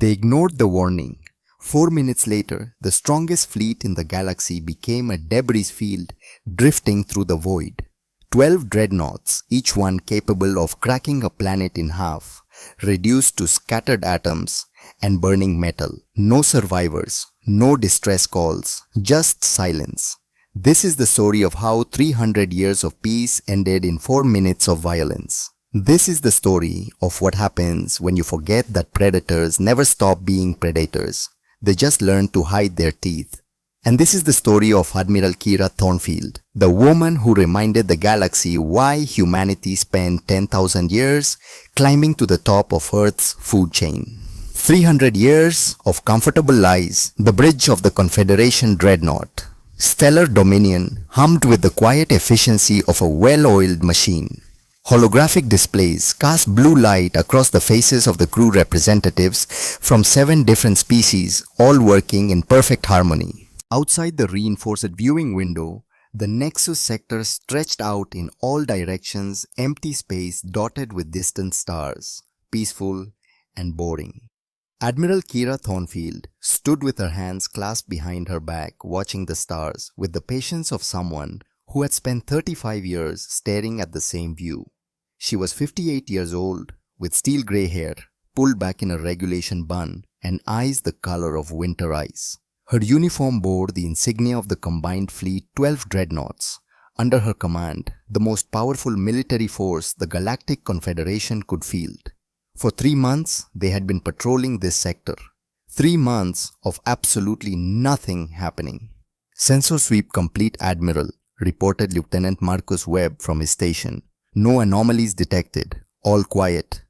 They ignored the warning. 4 minutes later, the strongest fleet in the galaxy became a debris field drifting through the void. 12 dreadnoughts, each one capable of cracking a planet in half, reduced to scattered atoms and burning metal. No survivors, no distress calls, just silence. This is the story of how 300 years of peace ended in 4 minutes of violence. This is the story of what happens when you forget that predators never stop being predators. They just learn to hide their teeth. And this is the story of Admiral Kira Thornfield, the woman who reminded the galaxy why humanity spent 10,000 years climbing to the top of Earth's food chain. 300 years of comfortable lies, the bridge of the Confederation dreadnought. Stellar dominion hummed with the quiet efficiency of a well-oiled machine. Holographic displays cast blue light across the faces of the crew representatives from 7 different species, all working in perfect harmony. Outside the reinforced viewing window, the Nexus sector stretched out in all directions, empty space dotted with distant stars, peaceful and boring. Admiral Kira Thornfield stood with her hands clasped behind her back, watching the stars with the patience of someone who had spent 35 years staring at the same view. She was 58 years old, with steel grey hair, pulled back in a regulation bun, and eyes the color of winter ice. Her uniform bore the insignia of the combined fleet 12 dreadnoughts. Under her command, the most powerful military force the Galactic Confederation could field. For 3 months, they had been patrolling this sector. 3 months of absolutely nothing happening. "Sensor sweep complete, Admiral," reported Lieutenant Marcus Webb from his station. "No anomalies detected. All quiet."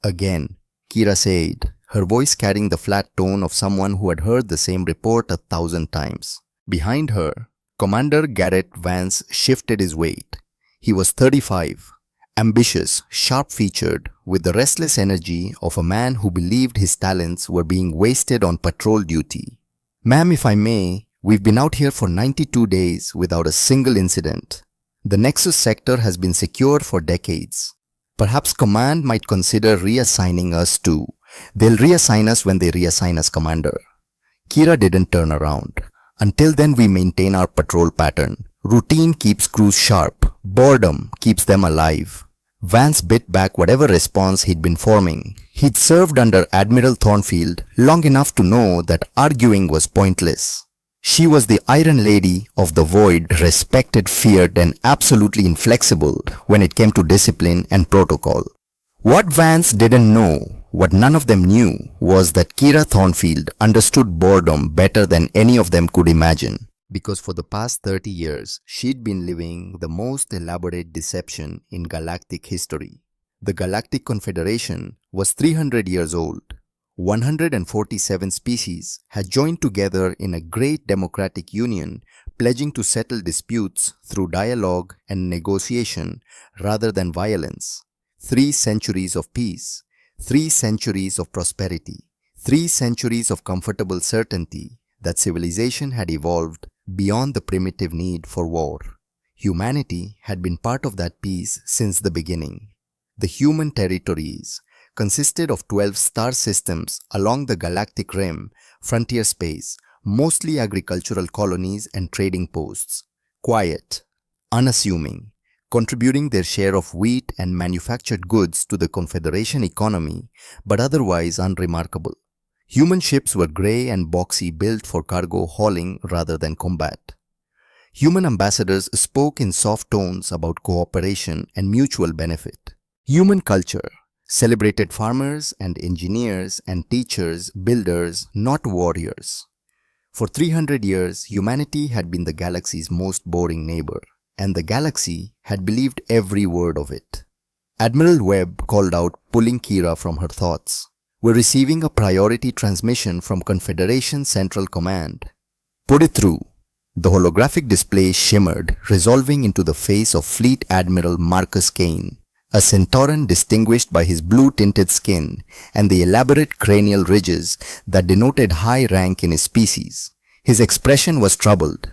Again, Kira said, her voice carrying the flat tone of someone who had heard the same report 1,000 times. Behind her, Commander Garrett Vance shifted his weight. He was 35, ambitious, sharp-featured, with the restless energy of a man who believed his talents were being wasted on patrol duty. "Ma'am, if I may, we've been out here for 92 days without a single incident. The Nexus sector has been secure for decades. Perhaps Command might consider reassigning us too. They'll reassign us when they reassign us, Commander." Kira didn't turn around. "Until then, we maintain our patrol pattern. Routine keeps crews sharp. Boredom keeps them alive." Vance bit back whatever response he'd been forming. He'd served under Admiral Thornfield long enough to know that arguing was pointless. She was the Iron Lady of the Void, respected, feared, and absolutely inflexible when it came to discipline and protocol. What Vance didn't know, what none of them knew, was that Kira Thornfield understood boredom better than any of them could imagine. Because for the past 30 years, she'd been living the most elaborate deception in galactic history. The Galactic Confederation was 300 years old. 147 species had joined together in a great democratic union, pledging to settle disputes through dialogue and negotiation rather than violence. 3 centuries of peace, 3 centuries of prosperity, 3 centuries of comfortable certainty that civilization had evolved beyond the primitive need for war. Humanity had been part of that peace since the beginning. The human territories consisted of 12 star systems along the galactic rim, frontier space, mostly agricultural colonies and trading posts. Quiet, unassuming, contributing their share of wheat and manufactured goods to the Confederation economy, but otherwise unremarkable. Human ships were grey and boxy, built for cargo hauling rather than combat. Human ambassadors spoke in soft tones about cooperation and mutual benefit. Human culture celebrated farmers and engineers and teachers, builders, not warriors. For 300 years, humanity had been the galaxy's most boring neighbor, and the galaxy had believed every word of it. Admiral Webb called out, pulling Kira from her thoughts. "We're receiving a priority transmission from Confederation Central Command." "Put it through." The holographic display shimmered, resolving into the face of Fleet Admiral Marcus Kane, a Centauran distinguished by his blue-tinted skin and the elaborate cranial ridges that denoted high rank in his species. His expression was troubled.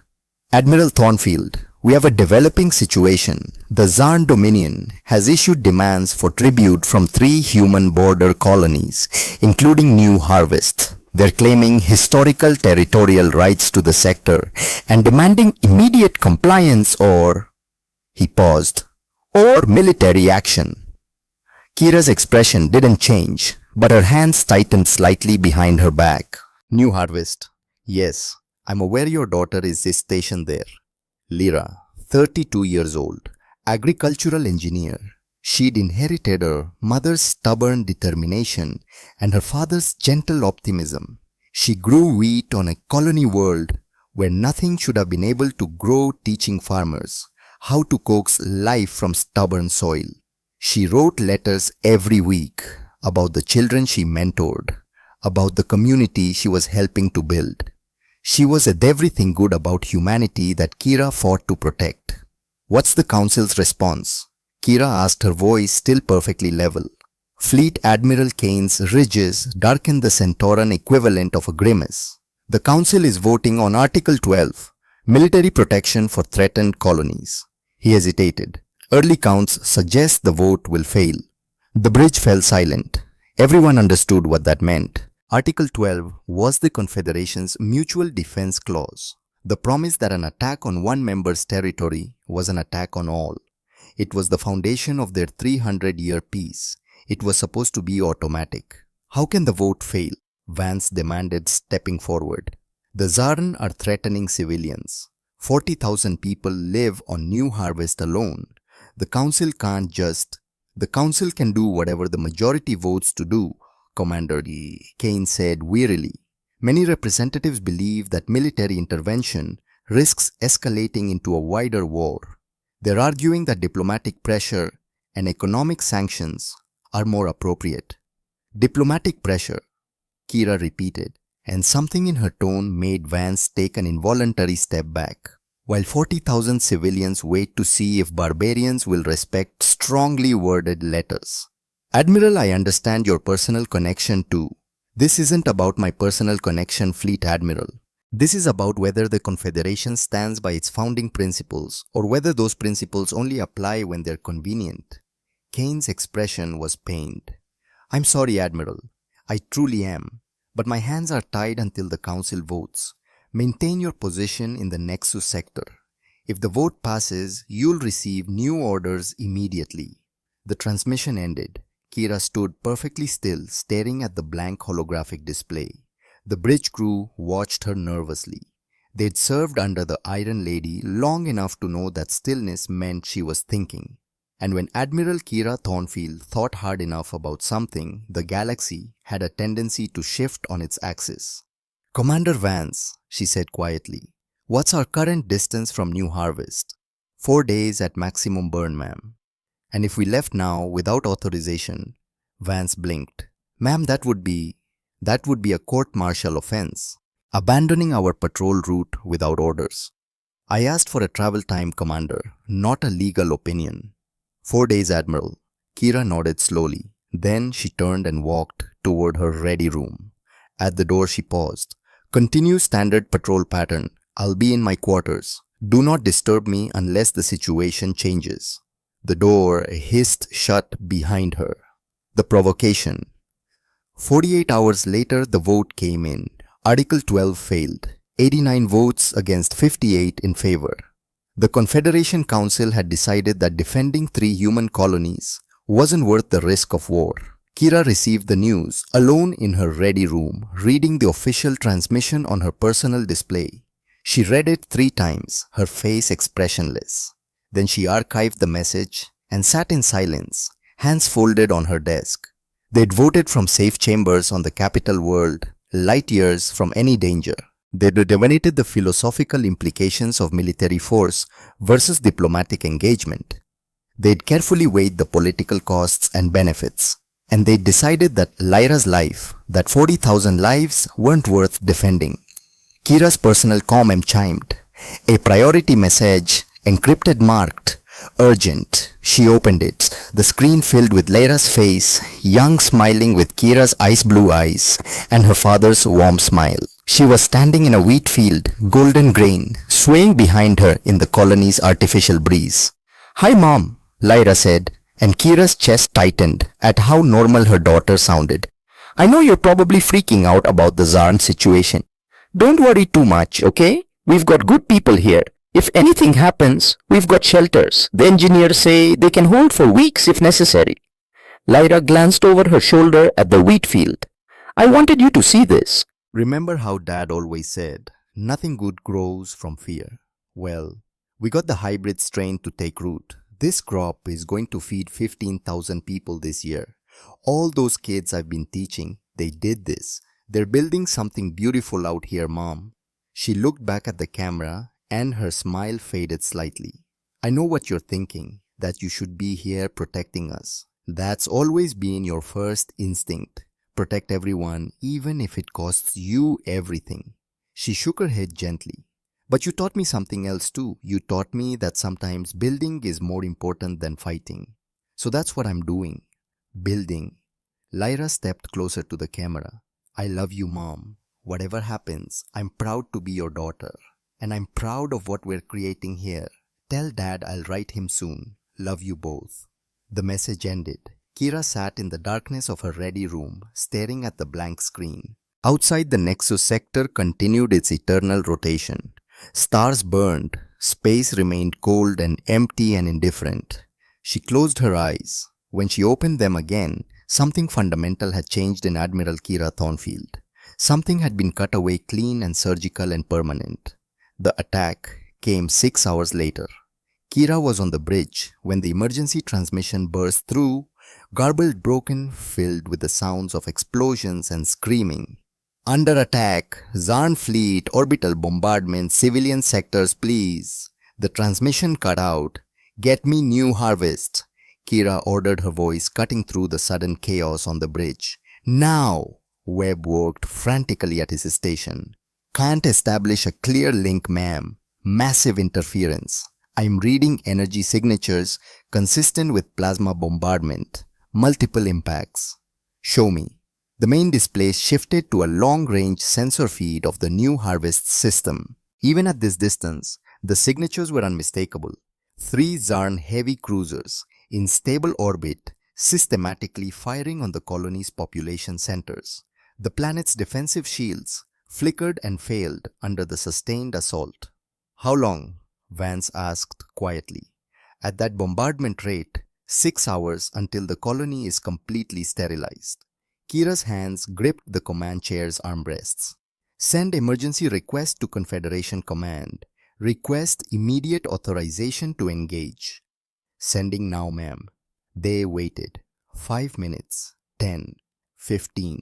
"Admiral Thornfield, We have a developing situation. The Zarn Dominion has issued demands for tribute from 3 human border colonies, including New Harvest. They're claiming historical territorial rights to the sector and demanding immediate compliance or, he paused, or military action. Kira's expression didn't change, but her hands tightened slightly behind her back. New Harvest. Yes, I'm aware your daughter is stationed there. Lyra, 32 years old, agricultural engineer. She'd inherited her mother's stubborn determination and her father's gentle optimism. She grew wheat on a colony world where nothing should have been able to grow, teaching farmers how to coax life from stubborn soil. She wrote letters every week about the children she mentored, about the community she was helping to build. She was at everything good about humanity that Kira fought to protect. What's the Council's response? Kira asked, her voice still perfectly level. Fleet Admiral Kane's ridges darkened the Centauran equivalent of a grimace. The Council is voting on Article 12, military protection for threatened colonies. He hesitated. Early counts suggest the vote will fail. The bridge fell silent. Everyone understood what that meant. Article 12 was the Confederation's Mutual Defense Clause, the promise that an attack on one member's territory was an attack on all. It was the foundation of their 300-year peace. It was supposed to be automatic. How can the vote fail? Vance demanded, stepping forward. The Zarn are threatening civilians. 40,000 people live on New Harvest alone. The Council can do whatever the majority votes to do, Commander Kane said wearily. Many representatives believe that military intervention risks escalating into a wider war. They're arguing that diplomatic pressure and economic sanctions are more appropriate. Diplomatic pressure, Kira repeated, and something in her tone made Vance take an involuntary step back. While 40,000 civilians wait to see if barbarians will respect strongly worded letters. Admiral, I understand your personal connection too. This isn't about my personal connection, Fleet Admiral. This is about whether the Confederation stands by its founding principles or whether those principles only apply when they're convenient. Kane's expression was pained. I'm sorry, Admiral. I truly am. But my hands are tied until the Council votes. Maintain your position in the Nexus sector. If the vote passes, you'll receive new orders immediately. The transmission ended. Kira stood perfectly still, staring at the blank holographic display. The bridge crew watched her nervously. They'd served under the Iron Lady long enough to know that stillness meant she was thinking. And when Admiral Kira Thornfield thought hard enough about something, the galaxy had a tendency to shift on its axis. Commander Vance, she said quietly, what's our current distance from New Harvest? 4 days at maximum burn, ma'am. And if we left now without authorization, Vance blinked. Ma'am, that would be a court-martial offense. Abandoning our patrol route without orders. I asked for a travel time, Commander, not a legal opinion. 4 days, Admiral. Kira nodded slowly. Then she turned and walked toward her ready room. At the door she paused. Continue standard patrol pattern. I'll be in my quarters. Do not disturb me unless the situation changes. The door hissed shut behind her. The provocation. 48 hours later the vote came in. Article 12 failed. 89 votes against 58 in favor. The Confederation Council had decided that defending 3 human colonies wasn't worth the risk of war. Kira received the news alone in her ready room, reading the official transmission on her personal display. She read it 3 times, her face expressionless. Then she archived the message and sat in silence, hands folded on her desk. They'd voted from safe chambers on the capital world, light years from any danger. They'd debated the philosophical implications of military force versus diplomatic engagement. They'd carefully weighed the political costs and benefits. And they decided that Lyra's life, that 40,000 lives, weren't worth defending. Kira's personal comm chimed. A priority message, encrypted, marked urgent. She opened it. The screen filled with Lyra's face, young, smiling with Kira's ice blue eyes and her father's warm smile. She was standing in a wheat field, golden grain, swaying behind her in the colony's artificial breeze. "Hi, Mom," Lyra said, and Kira's chest tightened at how normal her daughter sounded. "I know you're probably freaking out about the Zarn situation. Don't worry too much, okay? We've got good people here. If anything happens, we've got shelters. The engineers say they can hold for weeks if necessary." Lyra glanced over her shoulder at the wheat field. "I wanted you to see this." Remember how Dad always said, nothing good grows from fear? Well, we got the hybrid strain to take root. This crop is going to feed 15,000 people this year. All those kids I've been teaching, they did this. They're building something beautiful out here, Mom. She looked back at the camera and her smile faded slightly. "I know what you're thinking, that you should be here protecting us. That's always been your first instinct. Protect everyone, even if it costs you everything." She shook her head gently. "But you taught me something else too. You taught me that sometimes building is more important than fighting. So that's what I'm doing. Building." Lyra stepped closer to the camera. "I love you, Mom. Whatever happens, I'm proud to be your daughter. And I'm proud of what we're creating here. Tell Dad I'll write him soon. Love you both." The message ended. Kira sat in the darkness of her ready room, staring at the blank screen. Outside, the Nexus sector continued its eternal rotation. Stars burned. Space remained cold and empty and indifferent. She closed her eyes. When she opened them again, something fundamental had changed in Admiral Kira Thornfield. Something had been cut away clean and surgical and permanent. The attack came 6 hours later. Kira was on the bridge when the emergency transmission burst through, garbled, broken, filled with the sounds of explosions and screaming. "Under attack! Zarn fleet, orbital bombardment, civilian sectors, please." The transmission cut out. "Get me new harvest," Kira ordered, her voice cutting through the sudden chaos on the bridge. "Now!" Webb worked frantically at his station. "Can't establish a clear link, ma'am. Massive interference. I'm reading energy signatures consistent with plasma bombardment. Multiple impacts." "Show me." The main display shifted to a long-range sensor feed of the new harvest system. Even at this distance, the signatures were unmistakable. 3 Zarn heavy cruisers in stable orbit, systematically firing on the colony's population centers. The planet's defensive shields flickered and failed under the sustained assault. "How long?" Vance asked quietly. "At that bombardment rate, 6 hours until the colony is completely sterilized." Kira's hands gripped the command chair's armrests. "Send emergency request to Confederation Command. Request immediate authorization to engage." "Sending now, ma'am." They waited. 5 minutes. 10. 15.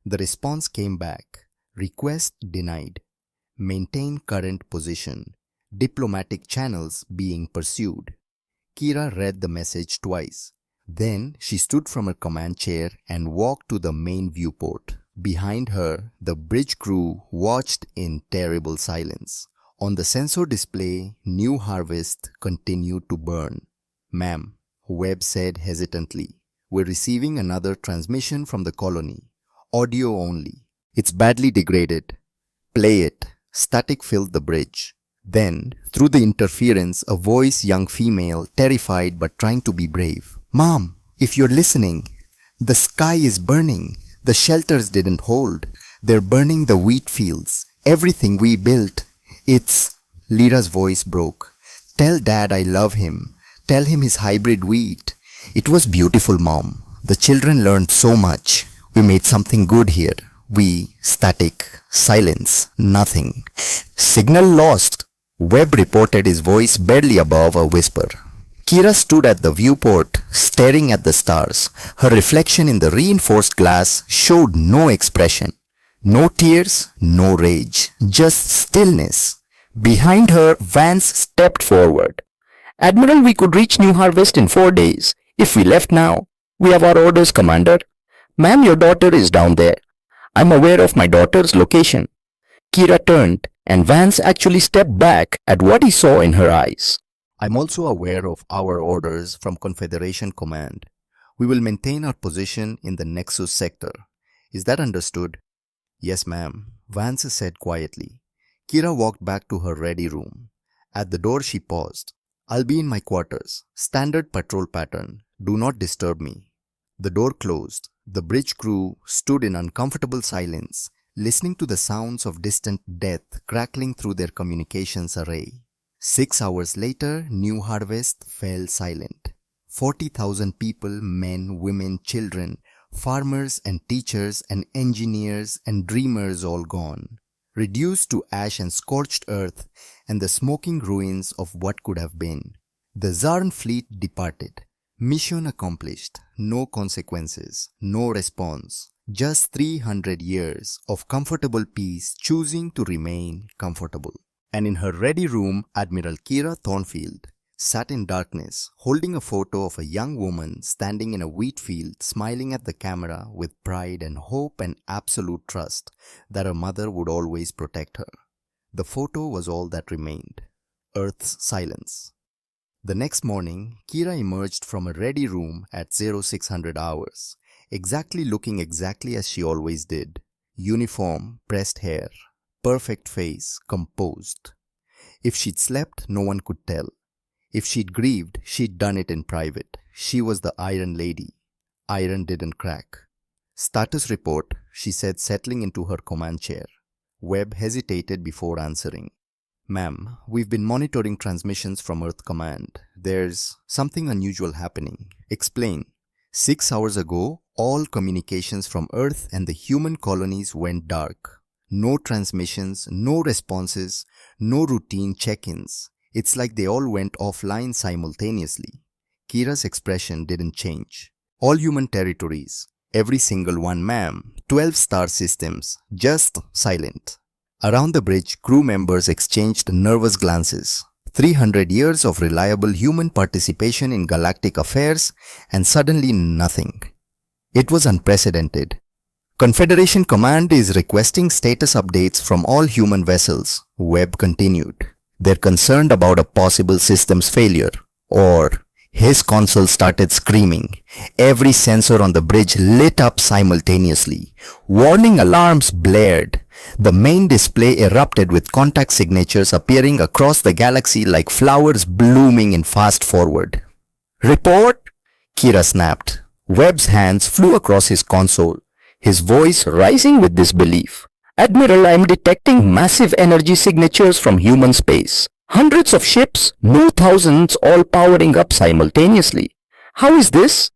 The response came back. "Request denied. Maintain current position. Diplomatic channels being pursued." Kira read the message twice. Then she stood from her command chair and walked to the main viewport. Behind her, the bridge crew watched in terrible silence. On the sensor display, New Harvest continued to burn. "Ma'am," Webb said hesitantly, "we're receiving another transmission from the colony. Audio only. It's badly degraded." "Play it." Static filled the bridge. Then, through the interference, a voice, young female, terrified but trying to be brave. "Mom, if you're listening, the sky is burning. The shelters didn't hold. They're burning the wheat fields. Everything we built. It's..." Lyra's voice broke. "Tell Dad I love him. Tell him his hybrid wheat. It was beautiful, Mom. The children learned so much. We made something good here. Static, silence, nothing. Signal lost." Webb reported, his voice barely above a whisper. Kira stood at the viewport, staring at the stars. Her reflection in the reinforced glass showed no expression. No tears, no rage, just stillness. Behind her, Vance stepped forward. "Admiral, we could reach New Harvest in 4 days. If we left now. We have our orders, Commander." "Ma'am, your daughter is down there." "I'm aware of my daughter's location." Kira turned, and Vance actually stepped back at what he saw in her eyes. "I'm also aware of our orders from Confederation Command. We will maintain our position in the Nexus sector. Is that understood?" Yes, ma'am, Vance said quietly. Kira walked back to her ready room. At the door she paused. I'll be in my quarters. Standard patrol pattern. Do not disturb me. The door closed. The bridge crew stood in uncomfortable silence, listening to the sounds of distant death crackling through their communications array. 6 hours later, New Harvest fell silent. 40,000 people, men, women, children, farmers and teachers and engineers and dreamers all gone, reduced to ash and scorched earth and the smoking ruins of what could have been. The Zarn fleet departed. Mission accomplished. No consequences. No response. Just 300 years of comfortable peace choosing to remain comfortable. And in her ready room, Admiral Kira Thornfield sat in darkness, holding a photo of a young woman standing in a wheat field, smiling at the camera with pride and hope and absolute trust that her mother would always protect her. The photo was all that remained. Earth's silence. The next morning, Kira emerged from a ready room at 0600 hours, looking exactly as she always did. Uniform, pressed hair, perfect face, composed. If she'd slept, no one could tell. If she'd grieved, she'd done it in private. She was the Iron Lady. Iron didn't crack. Status report, she said, settling into her command chair. Webb hesitated before answering. Ma'am, we've been monitoring transmissions from Earth Command. There's something unusual happening. Explain. 6 hours ago, all communications from Earth and the human colonies went dark. No transmissions, no responses, no routine check-ins. It's like they all went offline simultaneously. Kira's expression didn't change. All human territories, every single one, ma'am. 12 star systems, just silent. Around the bridge, crew members exchanged nervous glances. 300 years of reliable human participation in galactic affairs, and suddenly nothing. It was unprecedented. Confederation Command is requesting status updates from all human vessels, Webb continued. They're concerned about a possible systems failure. Or, his console started screaming. Every sensor on the bridge lit up simultaneously. Warning alarms blared. The main display erupted with contact signatures appearing across the galaxy like flowers blooming in fast forward. Report? Kira snapped. Webb's hands flew across his console, his voice rising with disbelief. Admiral, I'm detecting massive energy signatures from human space. Hundreds of ships, no thousands, all powering up simultaneously. How is this?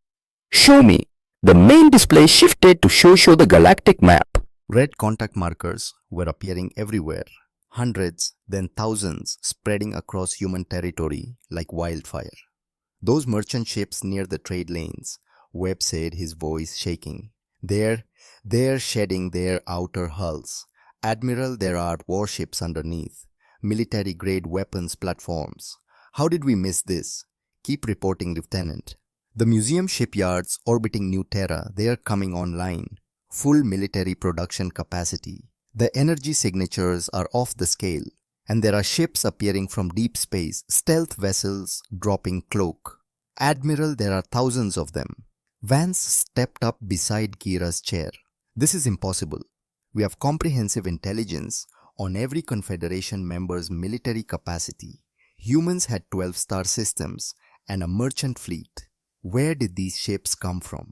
Show me. The main display shifted to show the galactic map. Red contact markers were appearing everywhere. Hundreds, then thousands, spreading across human territory like wildfire. Those merchant ships near the trade lanes, Webb said, his voice shaking. They're shedding their outer hulls. Admiral, there are warships underneath. Military-grade weapons platforms. How did we miss this? Keep reporting, Lieutenant. The museum shipyards orbiting New Terra, they are coming online. Full military production capacity. The energy signatures are off the scale. And there are ships appearing from deep space, stealth vessels dropping cloak. Admiral, there are thousands of them. Vance stepped up beside Kira's chair. This is impossible. We have comprehensive intelligence on every Confederation member's military capacity. Humans had 12-star systems and a merchant fleet. Where did these ships come from?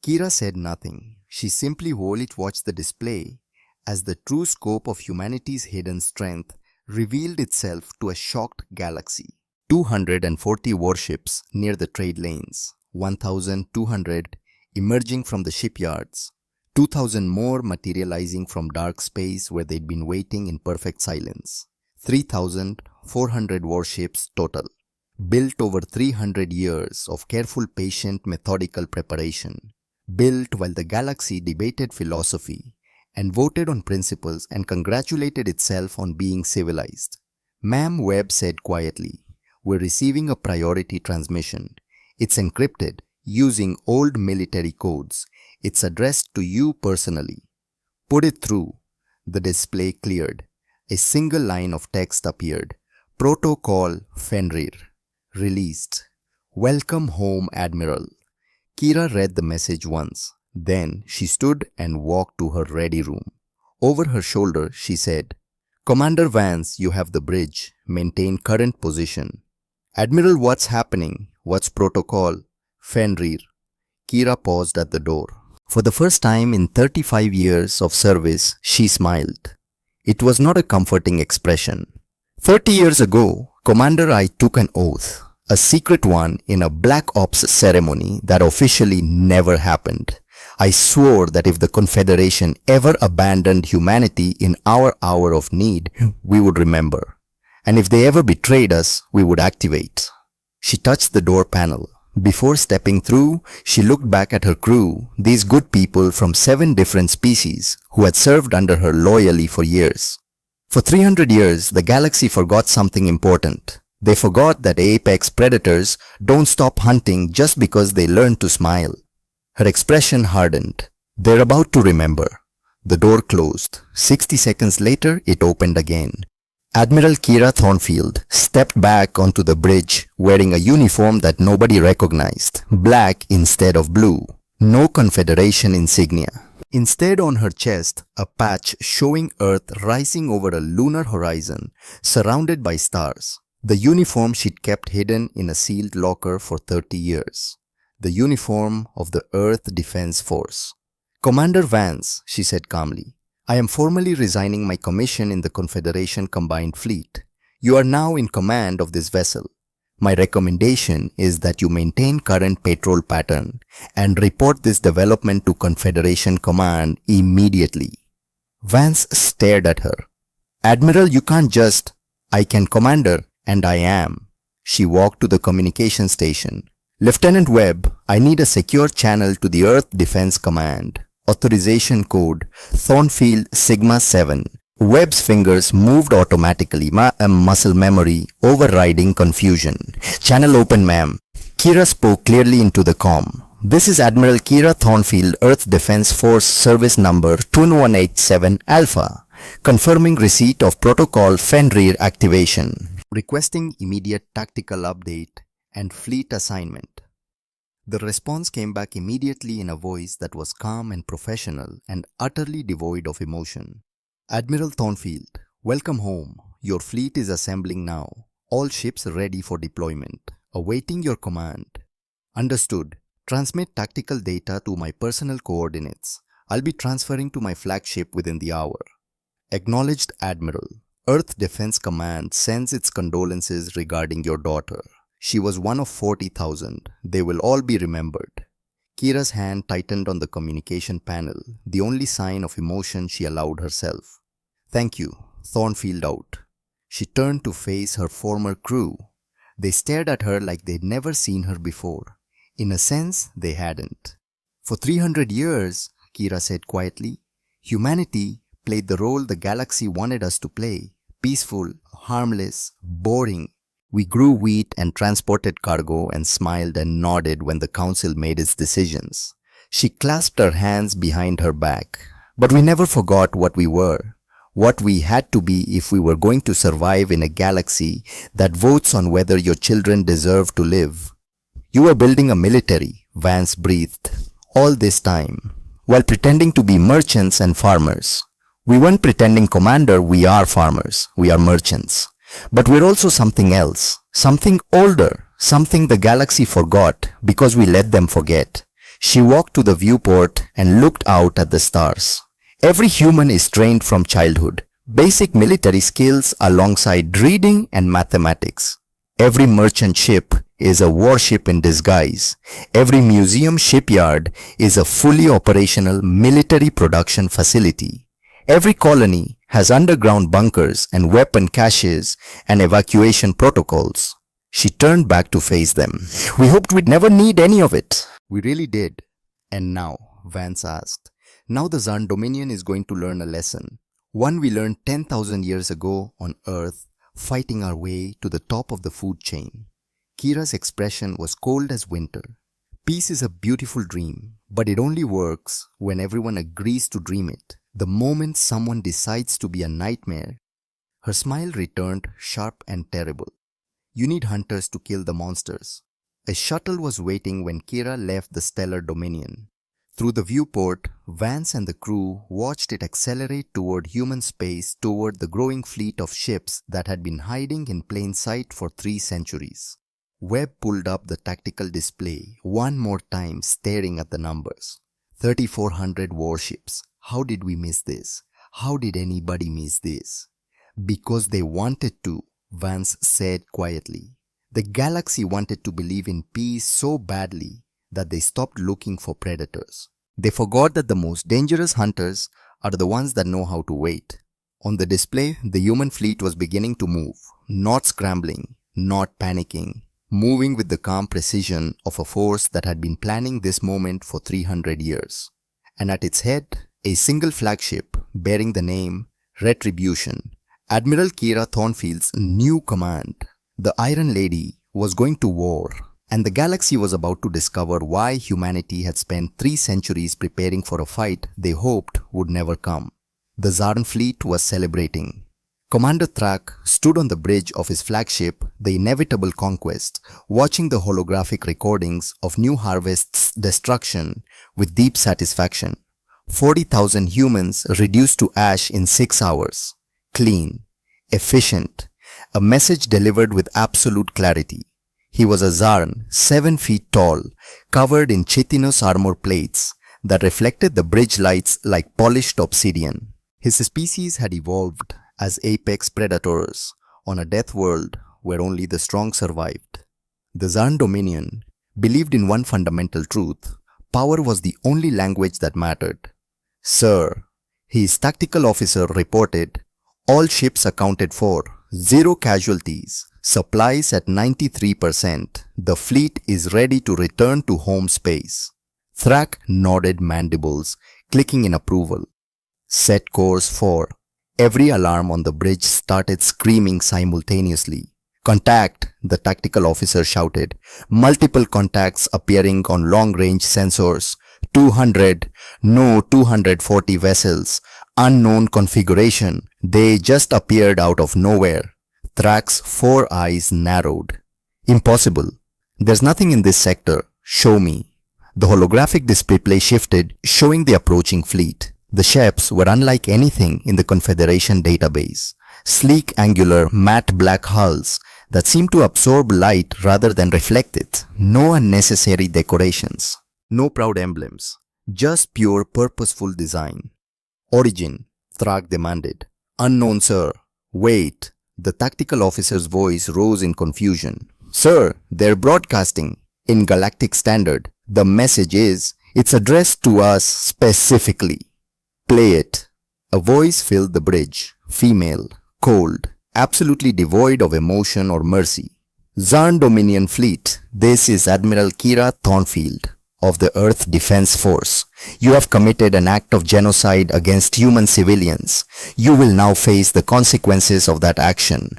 Kira said nothing. She simply wholly watched the display as the true scope of humanity's hidden strength revealed itself to a shocked galaxy. 240 warships near the trade lanes, 1,200 emerging from the shipyards, 2,000 more materializing from dark space where they'd been waiting in perfect silence. 3,400 warships total, built over 300 years of careful, patient, methodical preparation. Built while the galaxy debated philosophy and voted on principles and congratulated itself on being civilized. Ma'am, Webb said quietly, we're receiving a priority transmission. It's encrypted using old military codes. It's addressed to you personally. Put it through. The display cleared. A single line of text appeared. Protocol Fenrir. Released. Welcome home, Admiral. Kira read the message once. Then she stood and walked to her ready room. Over her shoulder, she said, "Commander Vance, you have the bridge. Maintain current position." "Admiral, what's happening? What's protocol?" "Fenrir." Kira paused at the door. For the first time in 35 years of service, she smiled. It was not a comforting expression. 30 years ago, Commander, I took an oath, a secret one in a Black Ops ceremony that officially never happened. I swore that if the Confederation ever abandoned humanity in our hour of need, we would remember. And if they ever betrayed us, we would activate. She touched the door panel. Before stepping through, she looked back at her crew, these good people from 7 different species who had served under her loyally for years. For 300 years, the galaxy forgot something important. They forgot that apex predators don't stop hunting just because they learn to smile. Her expression hardened. They're about to remember. The door closed. 60 seconds later, it opened again. Admiral Kira Thornfield stepped back onto the bridge wearing a uniform that nobody recognized, black instead of blue. No Confederation insignia. Instead, on her chest, a patch showing Earth rising over a lunar horizon surrounded by stars. The uniform she'd kept hidden in a sealed locker for 30 years. The uniform of the Earth Defense Force. "Commander Vance," she said calmly, "I am formally resigning my commission in the Confederation Combined Fleet. You are now in command of this vessel. My recommendation is that you maintain current patrol pattern and report this development to Confederation Command immediately." Vance stared at her. "Admiral, you can't just—" "I can, Commander, and I am." She walked to the communication station. "Lieutenant Webb, I need a secure channel to the Earth Defense Command. Authorization code Thornfield Sigma 7. Webb's fingers moved automatically, muscle memory overriding confusion. "Channel open, ma'am." Kira spoke clearly into the comm. "This is Admiral Kira Thornfield, Earth Defense Force Service Number 2187 Alpha, confirming receipt of Protocol Fenrir activation. Requesting immediate tactical update and fleet assignment." The response came back immediately in a voice that was calm and professional and utterly devoid of emotion. "Admiral Thornfield, welcome home. Your fleet is assembling now. All ships ready for deployment. Awaiting your command." "Understood. Transmit tactical data to my personal coordinates. I'll be transferring to my flagship within the hour." "Acknowledged, Admiral. Earth Defense Command sends its condolences regarding your daughter. She was one of 40,000. They will all be remembered." Kira's hand tightened on the communication panel, the only sign of emotion she allowed herself. "Thank you." Thornfield out. She turned to face her former crew. They stared at her like they'd never seen her before. In a sense, they hadn't. "For 300 years, Kira said quietly, humanity played the role the galaxy wanted us to play. Peaceful, harmless, boring. We grew wheat and transported cargo and smiled and nodded when the council made its decisions." She clasped her hands behind her back. "But we never forgot what we were, what we had to be if we were going to survive in a galaxy that votes on whether your children deserve to live." "You were building a military," Vance breathed, "all this time, while pretending to be merchants and farmers." "We weren't pretending, Commander, we are farmers, we are merchants. But we're also something else, something older, something the galaxy forgot because we let them forget." She walked to the viewport and looked out at the stars. "Every human is trained from childhood, basic military skills alongside reading and mathematics. Every merchant ship is a warship in disguise. Every museum shipyard is a fully operational military production facility. Every colony has underground bunkers and weapon caches and evacuation protocols." She turned back to face them. "We hoped we'd never need any of it." "We really did." "And now?" Vance asked. "Now the Zarn Dominion is going to learn a lesson. One we learned 10,000 years ago on Earth, fighting our way to the top of the food chain." Kira's expression was cold as winter. "Peace is a beautiful dream, but it only works when everyone agrees to dream it. The moment someone decides to be a nightmare." Her smile returned sharp and terrible. "You need hunters to kill the monsters." A shuttle was waiting when Kira left the Stellar Dominion. Through the viewport, Vance and the crew watched it accelerate toward human space, toward the growing fleet of ships that had been hiding in plain sight for 3 centuries. Webb pulled up the tactical display one more time, staring at the numbers. 3,400 warships. How did we miss this? How did anybody miss this? Because they wanted to, Vance said quietly. The galaxy wanted to believe in peace so badly that they stopped looking for predators. They forgot that the most dangerous hunters are the ones that know how to wait. On the display, the human fleet was beginning to move, not scrambling, not panicking, moving with the calm precision of a force that had been planning this moment for 300 years. And at its head, a single flagship bearing the name Retribution, Admiral Kira Thornfield's new command. The Iron Lady was going to war, and the galaxy was about to discover why humanity had spent 3 centuries preparing for a fight they hoped would never come. The Zarn fleet was celebrating. Commander Thrak stood on the bridge of his flagship, the Inevitable Conquest, watching the holographic recordings of New Harvest's destruction with deep satisfaction. 40,000 humans reduced to ash in 6 hours. Clean, efficient, a message delivered with absolute clarity. He was a Zarn, 7 feet tall, covered in chitinous armor plates that reflected the bridge lights like polished obsidian. His species had evolved as apex predators on a death world where only the strong survived. The Zarn Dominion believed in one fundamental truth: power was the only language that mattered. Sir, his tactical officer reported, all ships accounted for, 0 casualties. Supplies at 93%. The fleet is ready to return to home space. Thrak nodded mandibles, clicking in approval. Set course for. Every alarm on the bridge started screaming simultaneously. Contact, the tactical officer shouted. Multiple contacts appearing on long-range sensors. 200, no 240 vessels. Unknown configuration. They just appeared out of nowhere. Thrak's 4 eyes narrowed. Impossible. There's nothing in this sector. Show me. The holographic display shifted, showing the approaching fleet. The ships were unlike anything in the Confederation database. Sleek, angular, matte black hulls that seemed to absorb light rather than reflect it. No unnecessary decorations. No proud emblems. Just pure, purposeful design. Origin, Thrak demanded. Unknown, sir. Wait. The tactical officer's voice rose in confusion. Sir, they're broadcasting. In Galactic Standard, the message is, it's addressed to us specifically. Play it. A voice filled the bridge. Female. Cold. Absolutely devoid of emotion or mercy. Zarn Dominion Fleet, this is Admiral Kira Thornfield of the Earth Defense Force. You have committed an act of genocide against human civilians. You will now face the consequences of that action.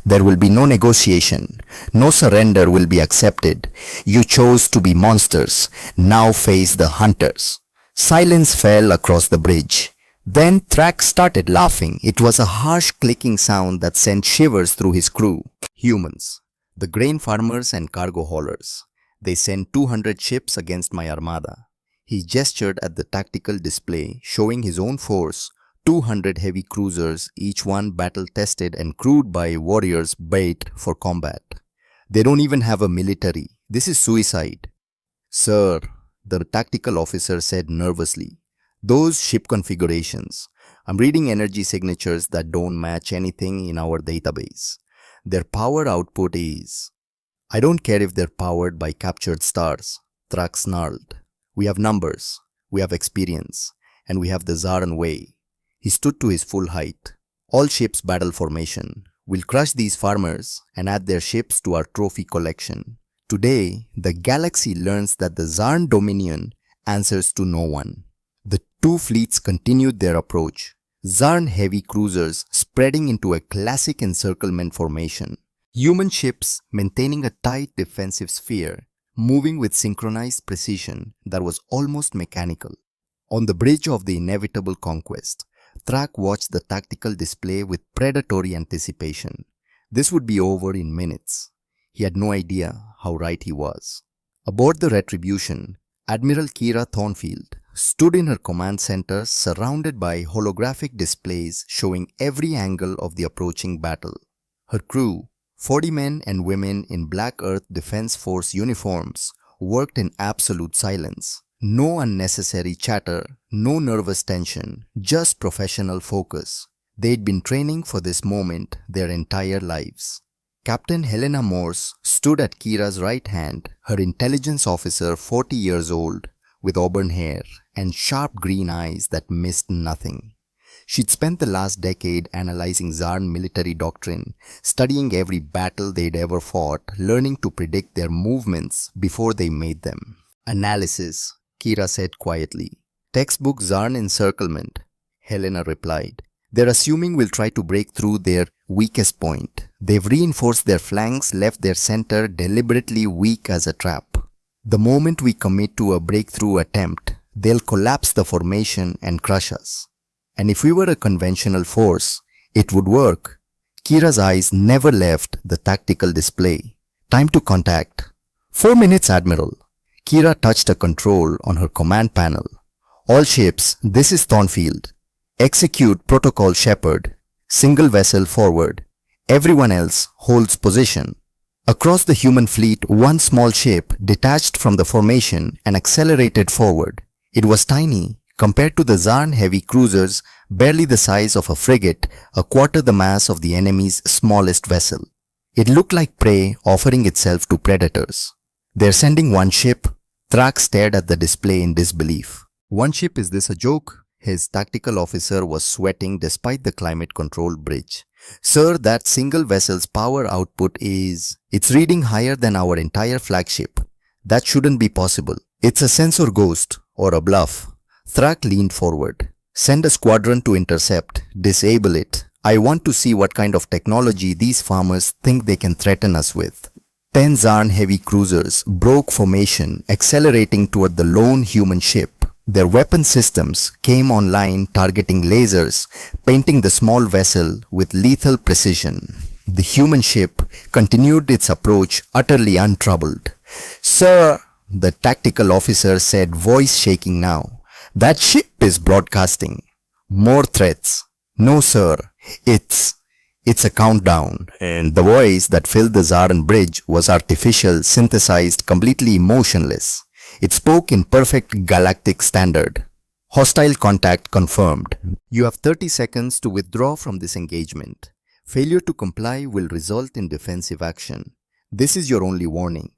There will be no negotiation. No surrender will be accepted. You chose to be monsters. Now face the hunters. Silence fell across the bridge. Then Thrak started laughing. It was a harsh clicking sound that sent shivers through his crew. Humans. The grain farmers and cargo haulers. They sent 200 ships against my armada. He gestured at the tactical display, showing his own force, 200 heavy cruisers, each one battle-tested and crewed by warriors bait for combat. They don't even have a military. This is suicide. Sir, the tactical officer said nervously, those ship configurations. I'm reading energy signatures that don't match anything in our database. Their power output is... I don't care if they're powered by captured stars, Thrak snarled. We have numbers, we have experience, and we have the Zarn way. He stood to his full height. All ships battle formation. We'll crush these farmers and add their ships to our trophy collection. Today, the galaxy learns that the Zarn Dominion answers to no one. The 2 fleets continued their approach. Zarn heavy cruisers spreading into a classic encirclement formation. Human ships maintaining a tight defensive sphere, moving with synchronized precision that was almost mechanical. On the bridge of the Inevitable Conquest, Thrak watched the tactical display with predatory anticipation. This would be over in minutes. He had no idea how right he was. Aboard the Retribution, Admiral Kira Thornfield, stood in her command center surrounded by holographic displays showing every angle of the approaching battle. Her crew, 40 men and women in Black Earth Defense Force uniforms, worked in absolute silence. No unnecessary chatter, no nervous tension, just professional focus. They'd been training for this moment their entire lives. Captain Helena Morse stood at Kira's right hand, her intelligence officer 40 years old, with auburn hair and sharp green eyes that missed nothing. She'd spent the last decade analyzing Zarn military doctrine, studying every battle they'd ever fought, learning to predict their movements before they made them. Analysis, Kira said quietly. Textbook Zarn encirclement, Helena replied. They're assuming we'll try to break through their weakest point. They've reinforced their flanks, left their center deliberately weak as a trap. The moment we commit to a breakthrough attempt, they'll collapse the formation and crush us. And if we were a conventional force, it would work. Kira's eyes never left the tactical display. Time to contact. 4 minutes, Admiral. Kira touched a control on her command panel. All ships, this is Thornfield. Execute Protocol Shepard. Single vessel forward. Everyone else holds position. Across the human fleet, one small ship detached from the formation and accelerated forward. It was tiny, compared to the Zarn heavy cruisers, barely the size of a frigate, a quarter the mass of the enemy's smallest vessel. It looked like prey offering itself to predators. They're sending one ship. Thrak stared at the display in disbelief. One ship, is this a joke? His tactical officer was sweating despite the climate control bridge. Sir, that single vessel's power output it's reading higher than our entire flagship. That shouldn't be possible. It's a sensor ghost or a bluff. Thrak leaned forward. Send a squadron to intercept. Disable it. I want to see what kind of technology these farmers think they can threaten us with. 10 Zarn heavy cruisers broke formation, accelerating toward the lone human ship. Their weapon systems came online, targeting lasers, painting the small vessel with lethal precision. The human ship continued its approach utterly untroubled. Sir, the tactical officer said, voice shaking now, that ship is broadcasting. More threats. No, sir, it's a countdown. And the voice that filled the Zarn bridge was artificial, synthesized, completely emotionless. It spoke in perfect galactic standard. Hostile contact confirmed. You have 30 seconds to withdraw from this engagement. Failure to comply will result in defensive action. This is your only warning.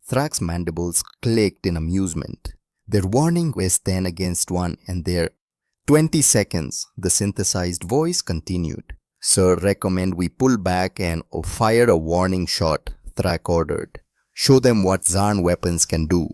Thrak's mandibles clicked in amusement. Their warning was 10 against 1 and their 20 seconds, the synthesized voice continued. Sir, recommend we pull back and fire a warning shot, Thrak ordered. Show them what Zarn weapons can do.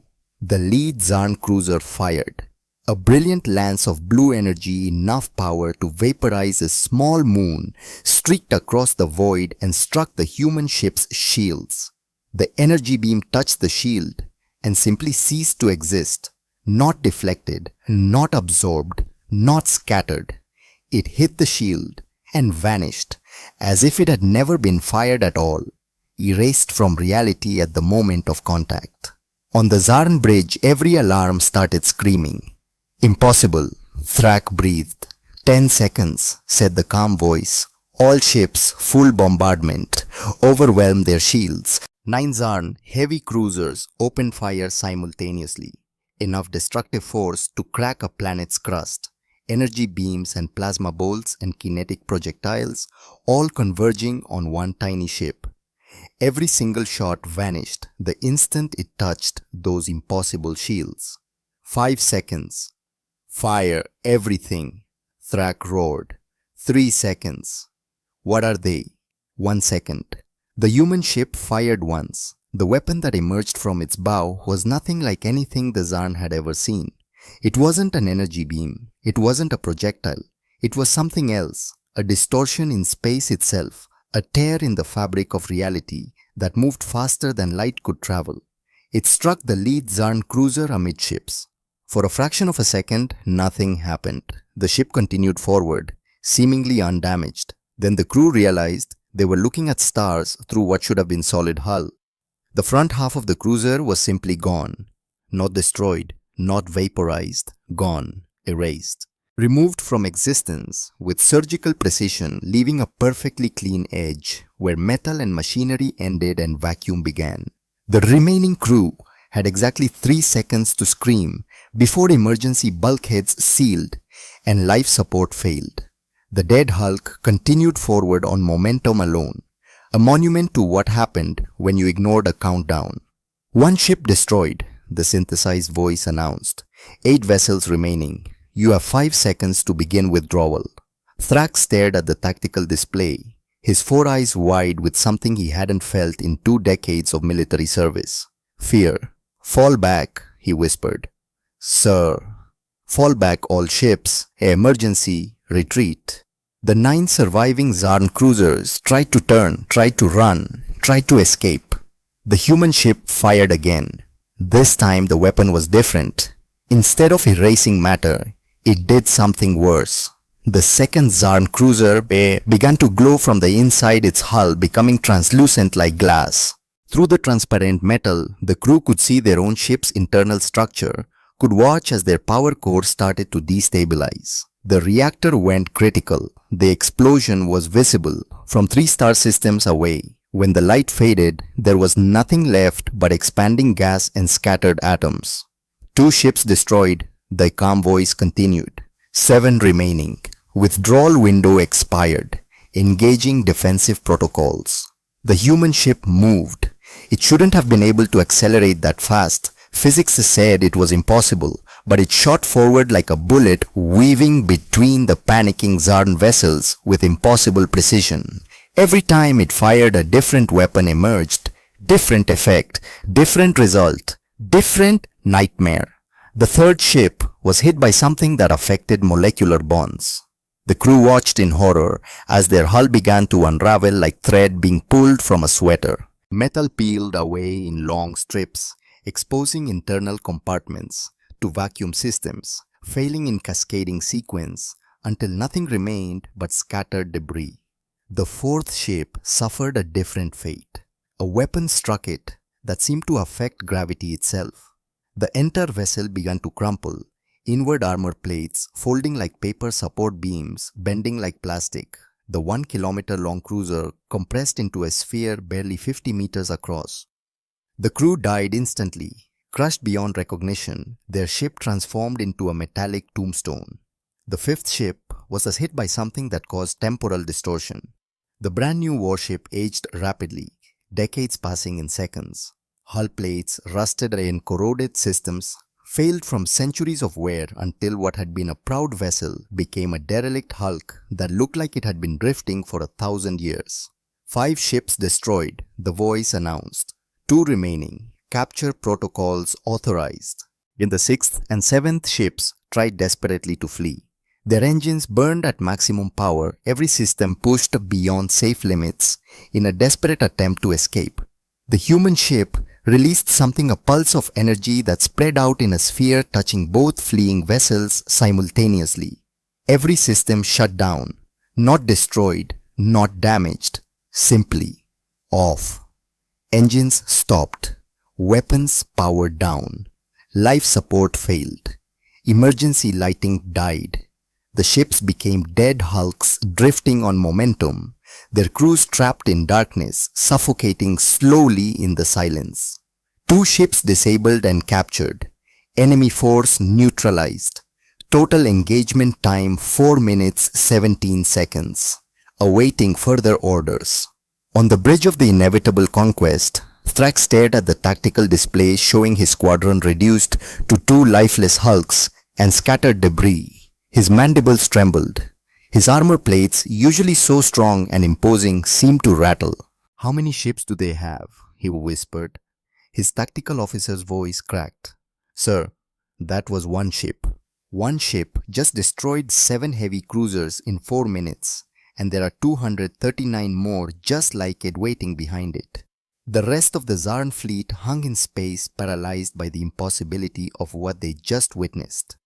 The lead Zarn cruiser fired. A brilliant lance of blue energy, enough power to vaporize a small moon, streaked across the void and struck the human ship's shields. The energy beam touched the shield and simply ceased to exist, not deflected, not absorbed, not scattered. It hit the shield and vanished, as if it had never been fired at all, erased from reality at the moment of contact. On the Zarn bridge, every alarm started screaming. Impossible, Thrak breathed. 10 seconds, said the calm voice. All ships, full bombardment. Overwhelm their shields. 9 Zarn heavy cruisers opened fire simultaneously. Enough destructive force to crack a planet's crust. Energy beams and plasma bolts and kinetic projectiles, all converging on one tiny ship. Every single shot vanished the instant it touched those impossible shields. 5 seconds. Fire everything, Thrak roared. 3 seconds. What are they? 1 second. The human ship fired once. The weapon that emerged from its bow was nothing like anything the Zarn had ever seen. It wasn't an energy beam. It wasn't a projectile. It was something else, a distortion in space itself, a tear in the fabric of reality that moved faster than light could travel. It struck the lead Zarn cruiser amidships. For a fraction of a second, nothing happened. The ship continued forward, seemingly undamaged. Then the crew realized they were looking at stars through what should have been solid hull. The front half of the cruiser was simply gone. Not destroyed, not vaporized, gone, erased. Removed from existence with surgical precision, leaving a perfectly clean edge where metal and machinery ended and vacuum began. The remaining crew had exactly 3 seconds to scream before emergency bulkheads sealed and life support failed. The dead Hulk continued forward on momentum alone, a monument to what happened when you ignored a countdown. "One ship destroyed," the synthesized voice announced. "8 vessels remaining. You have 5 seconds to begin withdrawal." Thrax stared at the tactical display, his 4 eyes wide with something he hadn't felt in 2 decades of military service. "Fear. Fall back," he whispered. "Sir." "Fall back all ships. Emergency. Retreat." The 9 surviving Zarn cruisers tried to turn, tried to run, tried to escape. The human ship fired again. This time the weapon was different. Instead of erasing matter, it did something worse. The second Zarn cruiser began to glow from the inside its hull, becoming translucent like glass. Through the transparent metal, the crew could see their own ship's internal structure, could watch as their power core started to destabilize. The reactor went critical. The explosion was visible from 3 star systems away. When the light faded, there was nothing left but expanding gas and scattered atoms. 2 ships destroyed, the calm voice continued. 7 remaining. Withdrawal window expired. Engaging defensive protocols. The human ship moved. It shouldn't have been able to accelerate that fast. Physics said it was impossible, but it shot forward like a bullet, weaving between the panicking Zarn vessels with impossible precision. Every time it fired, a different weapon emerged. Different effect, different result, different nightmare. The third ship was hit by something that affected molecular bonds. The crew watched in horror as their hull began to unravel like thread being pulled from a sweater. Metal peeled away in long strips, exposing internal compartments to vacuum systems, failing in cascading sequence until nothing remained but scattered debris. The fourth ship suffered a different fate. A weapon struck it that seemed to affect gravity itself. The entire vessel began to crumple, inward armor plates folding like paper support beams, bending like plastic. The 1 kilometer-long cruiser compressed into a sphere barely 50 meters across. The crew died instantly, crushed beyond recognition, their ship transformed into a metallic tombstone. The fifth ship was hit by something that caused temporal distortion. The brand new warship aged rapidly, decades passing in seconds. Hull plates, rusted and corroded systems, failed from centuries of wear until what had been a proud vessel became a derelict hulk that looked like it had been drifting for 1,000 years. 5 ships destroyed, the voice announced. 2 remaining, capture protocols authorized. In the 6th and 7th ships tried desperately to flee. Their engines burned at maximum power, every system pushed beyond safe limits in a desperate attempt to escape. The human ship released something, a pulse of energy that spread out in a sphere touching both fleeing vessels simultaneously. Every system shut down, not destroyed, not damaged, simply off. Engines stopped, weapons powered down, life support failed, emergency lighting died. The ships became dead hulks drifting on momentum, their crews trapped in darkness, suffocating slowly in the silence. 2 ships disabled and captured. Enemy force neutralized. Total engagement time 4 minutes 17 seconds. Awaiting further orders. On the bridge of the inevitable conquest, Thrax stared at the tactical display showing his squadron reduced to 2 lifeless hulks and scattered debris. His mandibles trembled. His armor plates, usually so strong and imposing, seemed to rattle. "How many ships do they have?" he whispered. His tactical officer's voice cracked. "Sir, that was 1 ship. 1 ship just destroyed 7 heavy cruisers in 4 minutes, and there are 239 more just like it waiting behind it." The rest of the Zarn fleet hung in space, paralyzed by the impossibility of what they just witnessed.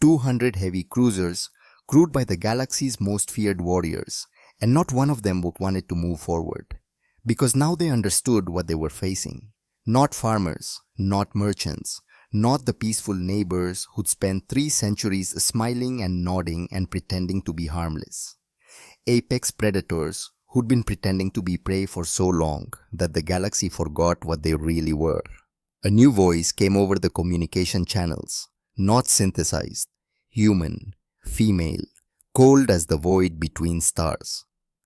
200 heavy cruisers crewed by the galaxy's most feared warriors, and not one of them wanted to move forward, because now they understood what they were facing. Not farmers, not merchants, Not the peaceful neighbors who'd spent 3 centuries smiling and nodding and pretending to be harmless. Apex predators who'd been pretending to be prey for so long that the galaxy forgot what they really were. A new voice came over the communication channels, not synthesized, human, female, cold as the void between stars.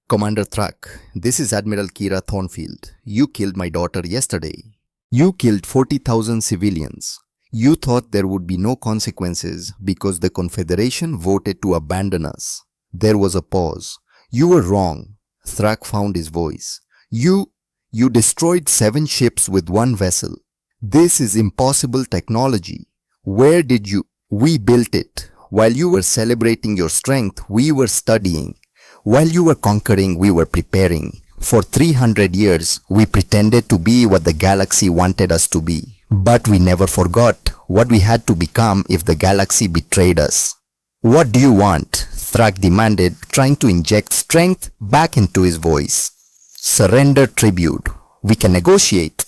Commander Thrak, this is Admiral Kira Thornfield. You killed my daughter yesterday. You killed 40,000 civilians. You thought there would be no consequences because the Confederation voted to abandon us. There was a pause. You were wrong. Thrak found his voice. You destroyed 7 ships with 1 vessel. This is impossible technology. Where did you? We built it. While you were celebrating your strength, we were studying. While you were conquering, we were preparing. For 300 years, we pretended to be what the galaxy wanted us to be. But we never forgot what we had to become if the galaxy betrayed us. What do you want? Thrak demanded, trying to inject strength back into his voice. Surrender tribute. We can negotiate.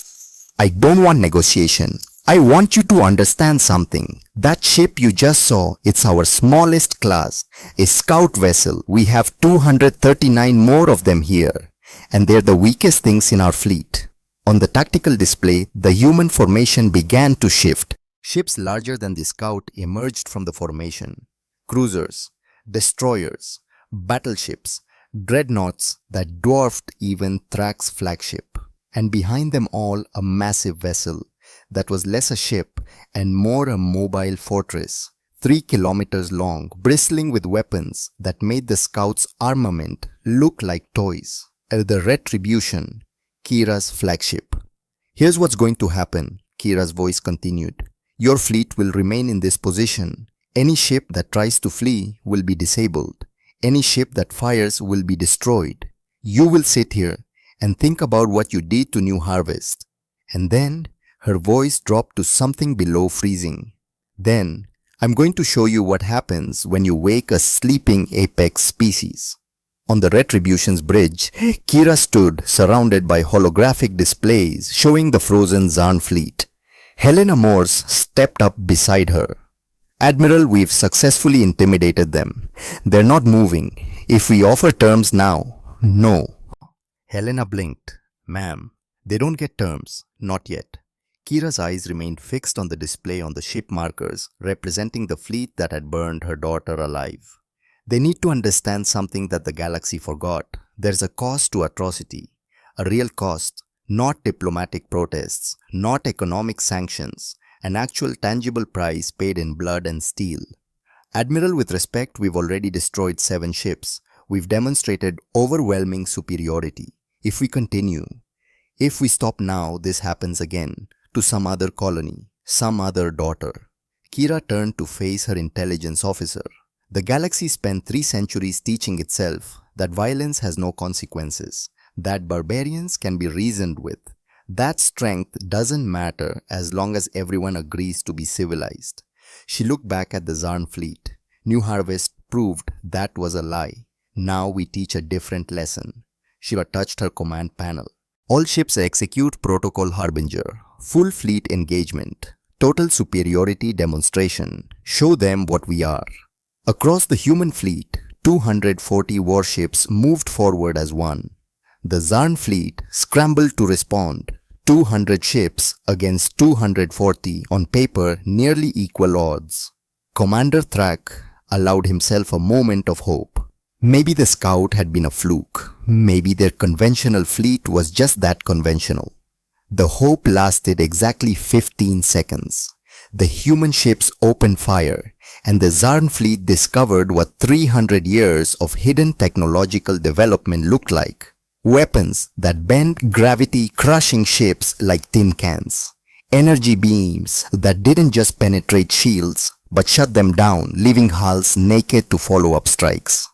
I don't want negotiation. I want you to understand something. That ship you just saw, it's our smallest class, a scout vessel. We have 239 more of them here, and they're the weakest things in our fleet. On the tactical display, the human formation began to shift. Ships larger than the scout emerged from the formation. Cruisers, destroyers, battleships, dreadnoughts that dwarfed even Thrak's flagship. And behind them all, a massive vessel that was less a ship and more a mobile fortress, 3 kilometers long, bristling with weapons that made the scouts' armament look like toys. The Retribution, Kira's flagship. Here's what's going to happen, Kira's voice continued. Your fleet will remain in this position. Any ship that tries to flee will be disabled. Any ship that fires will be destroyed. You will sit here and think about what you did to New Harvest. And then, her voice dropped to something below freezing. Then, I'm going to show you what happens when you wake a sleeping apex species. On the Retribution's bridge, Kira stood surrounded by holographic displays showing the frozen Zarn fleet. Helena Morse stepped up beside her. Admiral, we've successfully intimidated them. They're not moving. If we offer terms now, no. Helena blinked. Ma'am, they don't get terms. Not yet. Kira's eyes remained fixed on the display on the ship markers representing the fleet that had burned her daughter alive. They need to understand something that the galaxy forgot. There's a cost to atrocity. A real cost. Not diplomatic protests. Not economic sanctions. An actual tangible price paid in blood and steel. Admiral, with respect, we've already destroyed 7 ships. We've demonstrated overwhelming superiority. If we continue, if we stop now, this happens again. To some other colony, some other daughter. Kira turned to face her intelligence officer. The galaxy spent 3 centuries teaching itself that violence has no consequences, that barbarians can be reasoned with, that strength doesn't matter as long as everyone agrees to be civilized. She looked back at the Zarn fleet. New Harvest proved that was a lie. Now we teach a different lesson. Shiva touched her command panel. All ships execute Protocol Harbinger. Full fleet engagement. Total superiority demonstration. Show them what we are. Across the human fleet, 240 warships moved forward as one. The Zarn fleet scrambled to respond. 200 ships against 240 on paper nearly equal odds. Commander Thrak allowed himself a moment of hope. Maybe the scout had been a fluke. Maybe their conventional fleet was just that conventional. The hope lasted exactly 15 seconds. The human ships opened fire, and the Zarn fleet discovered what 300 years of hidden technological development looked like. Weapons that bent gravity, crushing ships like tin cans. Energy beams that didn't just penetrate shields, but shut them down, leaving hulls naked to follow-up strikes.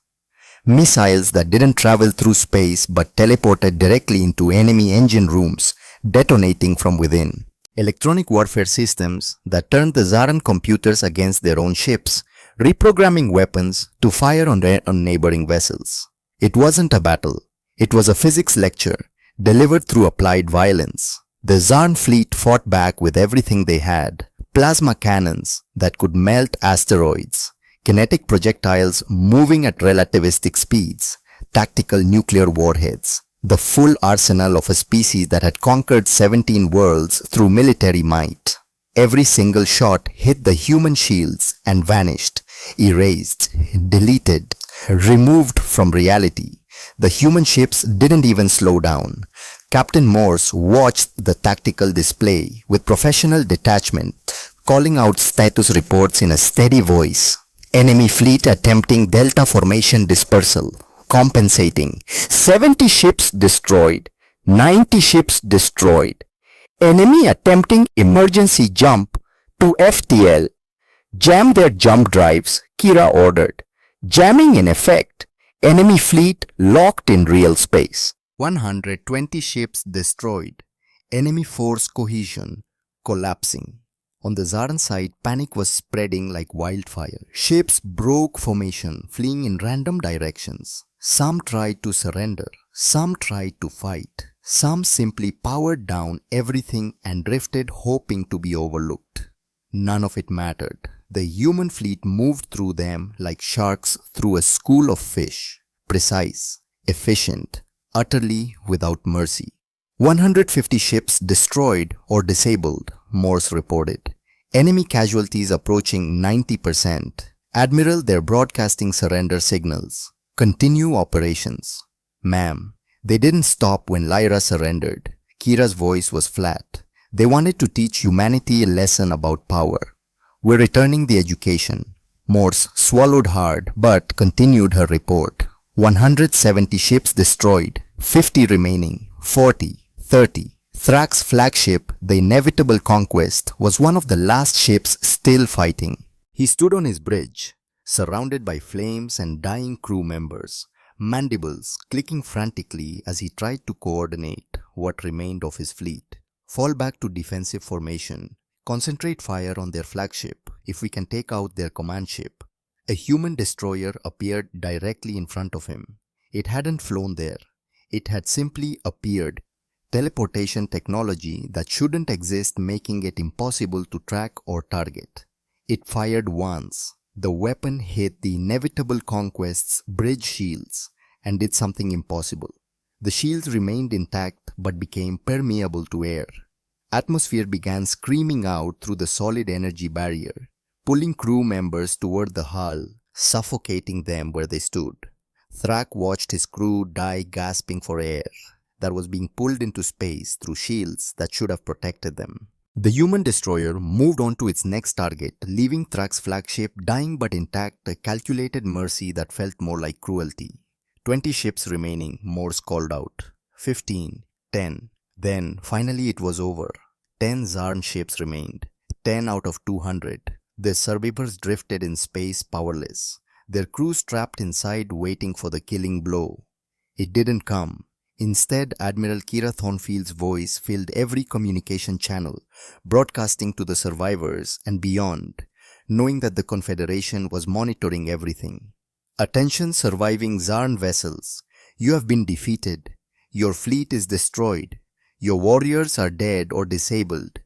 Missiles that didn't travel through space but teleported directly into enemy engine rooms, detonating from within. Electronic warfare systems that turned the Zarn computers against their own ships, reprogramming weapons to fire on neighboring vessels. It wasn't a battle. It was a physics lecture, delivered through applied violence. The Zarn fleet fought back with everything they had. plasma cannons that could melt asteroids, kinetic projectiles moving at relativistic speeds, tactical nuclear warheads, the full arsenal of a species that had conquered 17 worlds through military might. Every single shot hit the human shields and vanished, erased, deleted, removed from reality. The human ships didn't even slow down. Captain Morse watched the tactical display with professional detachment, calling out status reports in a steady voice. Enemy fleet attempting delta formation dispersal, compensating. 70 ships destroyed, 90 ships destroyed. Enemy attempting emergency jump to FTL. Jam their jump drives, Kira ordered. Jamming in effect. Enemy fleet locked in real space. 120 ships destroyed. Enemy force cohesion collapsing. On the Zaran side, panic was spreading like wildfire. Ships broke formation, fleeing in random directions. Some tried to surrender. Some tried to fight. Some simply powered down everything and drifted, hoping to be overlooked. None of it mattered. The human fleet moved through them like sharks through a school of fish. Precise, efficient, utterly without mercy. 150 ships destroyed or disabled, Morse reported. Enemy casualties approaching 90%. Admiral, they're broadcasting surrender signals. Continue operations. Ma'am, they didn't stop when Lyra surrendered. Kira's voice was flat. They wanted to teach humanity a lesson about power. We're returning the education. Morse swallowed hard but continued her report. 170 ships destroyed, 50 remaining, 40, 30. Thrak's flagship, the Inevitable Conquest, was one of the last ships still fighting. He stood on his bridge, surrounded by flames and dying crew members, mandibles clicking frantically as he tried to coordinate what remained of his fleet. Fall back to defensive formation. Concentrate fire on their flagship if we can take out their command ship. A human destroyer appeared directly in front of him. It hadn't flown there. It had simply appeared. Teleportation technology that shouldn't exist, making it impossible to track or target. It fired once. The weapon hit the Inevitable Conquest's bridge shields and did something impossible. The shields remained intact but became permeable to air. Atmosphere began screaming out through the solid energy barrier, pulling crew members toward the hull, suffocating them where they stood. Thrak watched his crew die gasping for air that was being pulled into space through shields that should have protected them. The human destroyer moved on to its next target, leaving Thrak's flagship dying but intact, a calculated mercy that felt more like cruelty. 20 ships remaining, Morse called out. 15, 10. Then, finally it was over. 10 Zarn ships remained. 10 out of 200. Their survivors drifted in space powerless, their crews trapped inside waiting for the killing blow. It didn't come. Instead, Admiral Kira Thornfield's voice filled every communication channel, broadcasting to the survivors and beyond, knowing that the Confederation was monitoring everything. Attention surviving Zarn vessels, you have been defeated. Your fleet is destroyed. Your warriors are dead or disabled.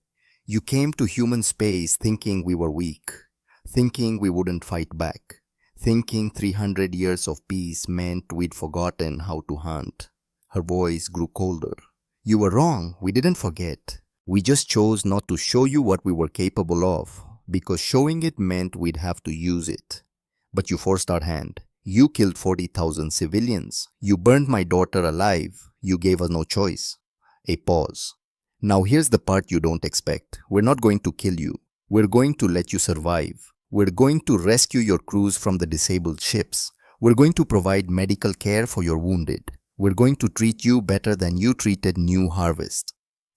You came to human space thinking we were weak, thinking we wouldn't fight back, thinking 300 years of peace meant we'd forgotten how to hunt. Her voice grew colder. You were wrong, we didn't forget. We just chose not to show you what we were capable of, because showing it meant we'd have to use it. But you forced our hand. You killed 40,000 civilians. You burned my daughter alive. You gave us no choice. A pause. Now here's the part you don't expect. We're not going to kill you. We're going to let you survive. We're going to rescue your crews from the disabled ships. We're going to provide medical care for your wounded. We're going to treat you better than you treated New Harvest.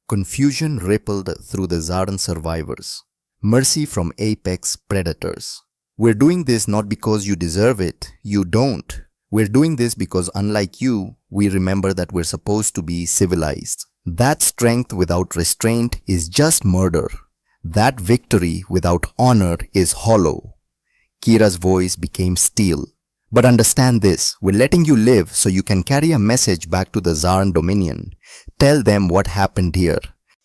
Confusion rippled through the Zarn survivors. Mercy from apex predators. We're doing this not because you deserve it. You don't. We're doing this because unlike you, we remember that we're supposed to be civilized. That strength without restraint is just murder. That victory without honor is hollow. Kira's voice became steel. But understand this, we're letting you live so you can carry a message back to the Zarn Dominion. Tell them what happened here.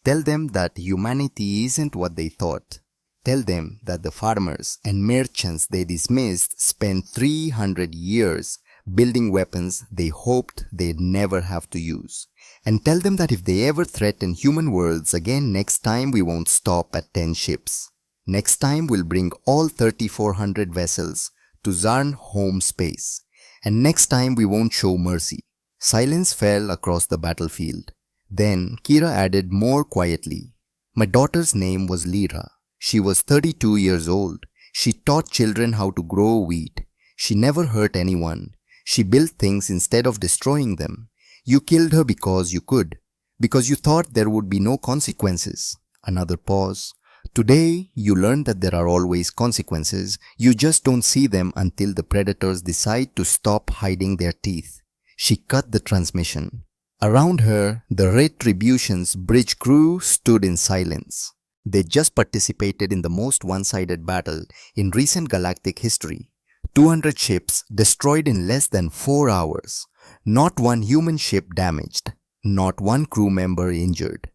Tell them that humanity isn't what they thought. Tell them that the farmers and merchants they dismissed spent 300 years building weapons they hoped they'd never have to use. And tell them that if they ever threaten human worlds again next time, we won't stop at 10 ships. Next time we'll bring all 3,400 vessels to Zarn home space. And next time we won't show mercy. Silence fell across the battlefield. Then Kira added more quietly, "My daughter's name was Lyra. She was 32 years old. She taught children how to grow wheat. She never hurt anyone. She built things instead of destroying them. You killed her because you could, because you thought there would be no consequences." Another pause. "Today, you learned that there are always consequences. You just don't see them until the predators decide to stop hiding their teeth." She cut the transmission. Around her, the Retribution's bridge crew stood in silence. They just participated in the most one-sided battle in recent galactic history. 200 ships destroyed in less than 4 hours. Not one human ship damaged. Not one crew member injured.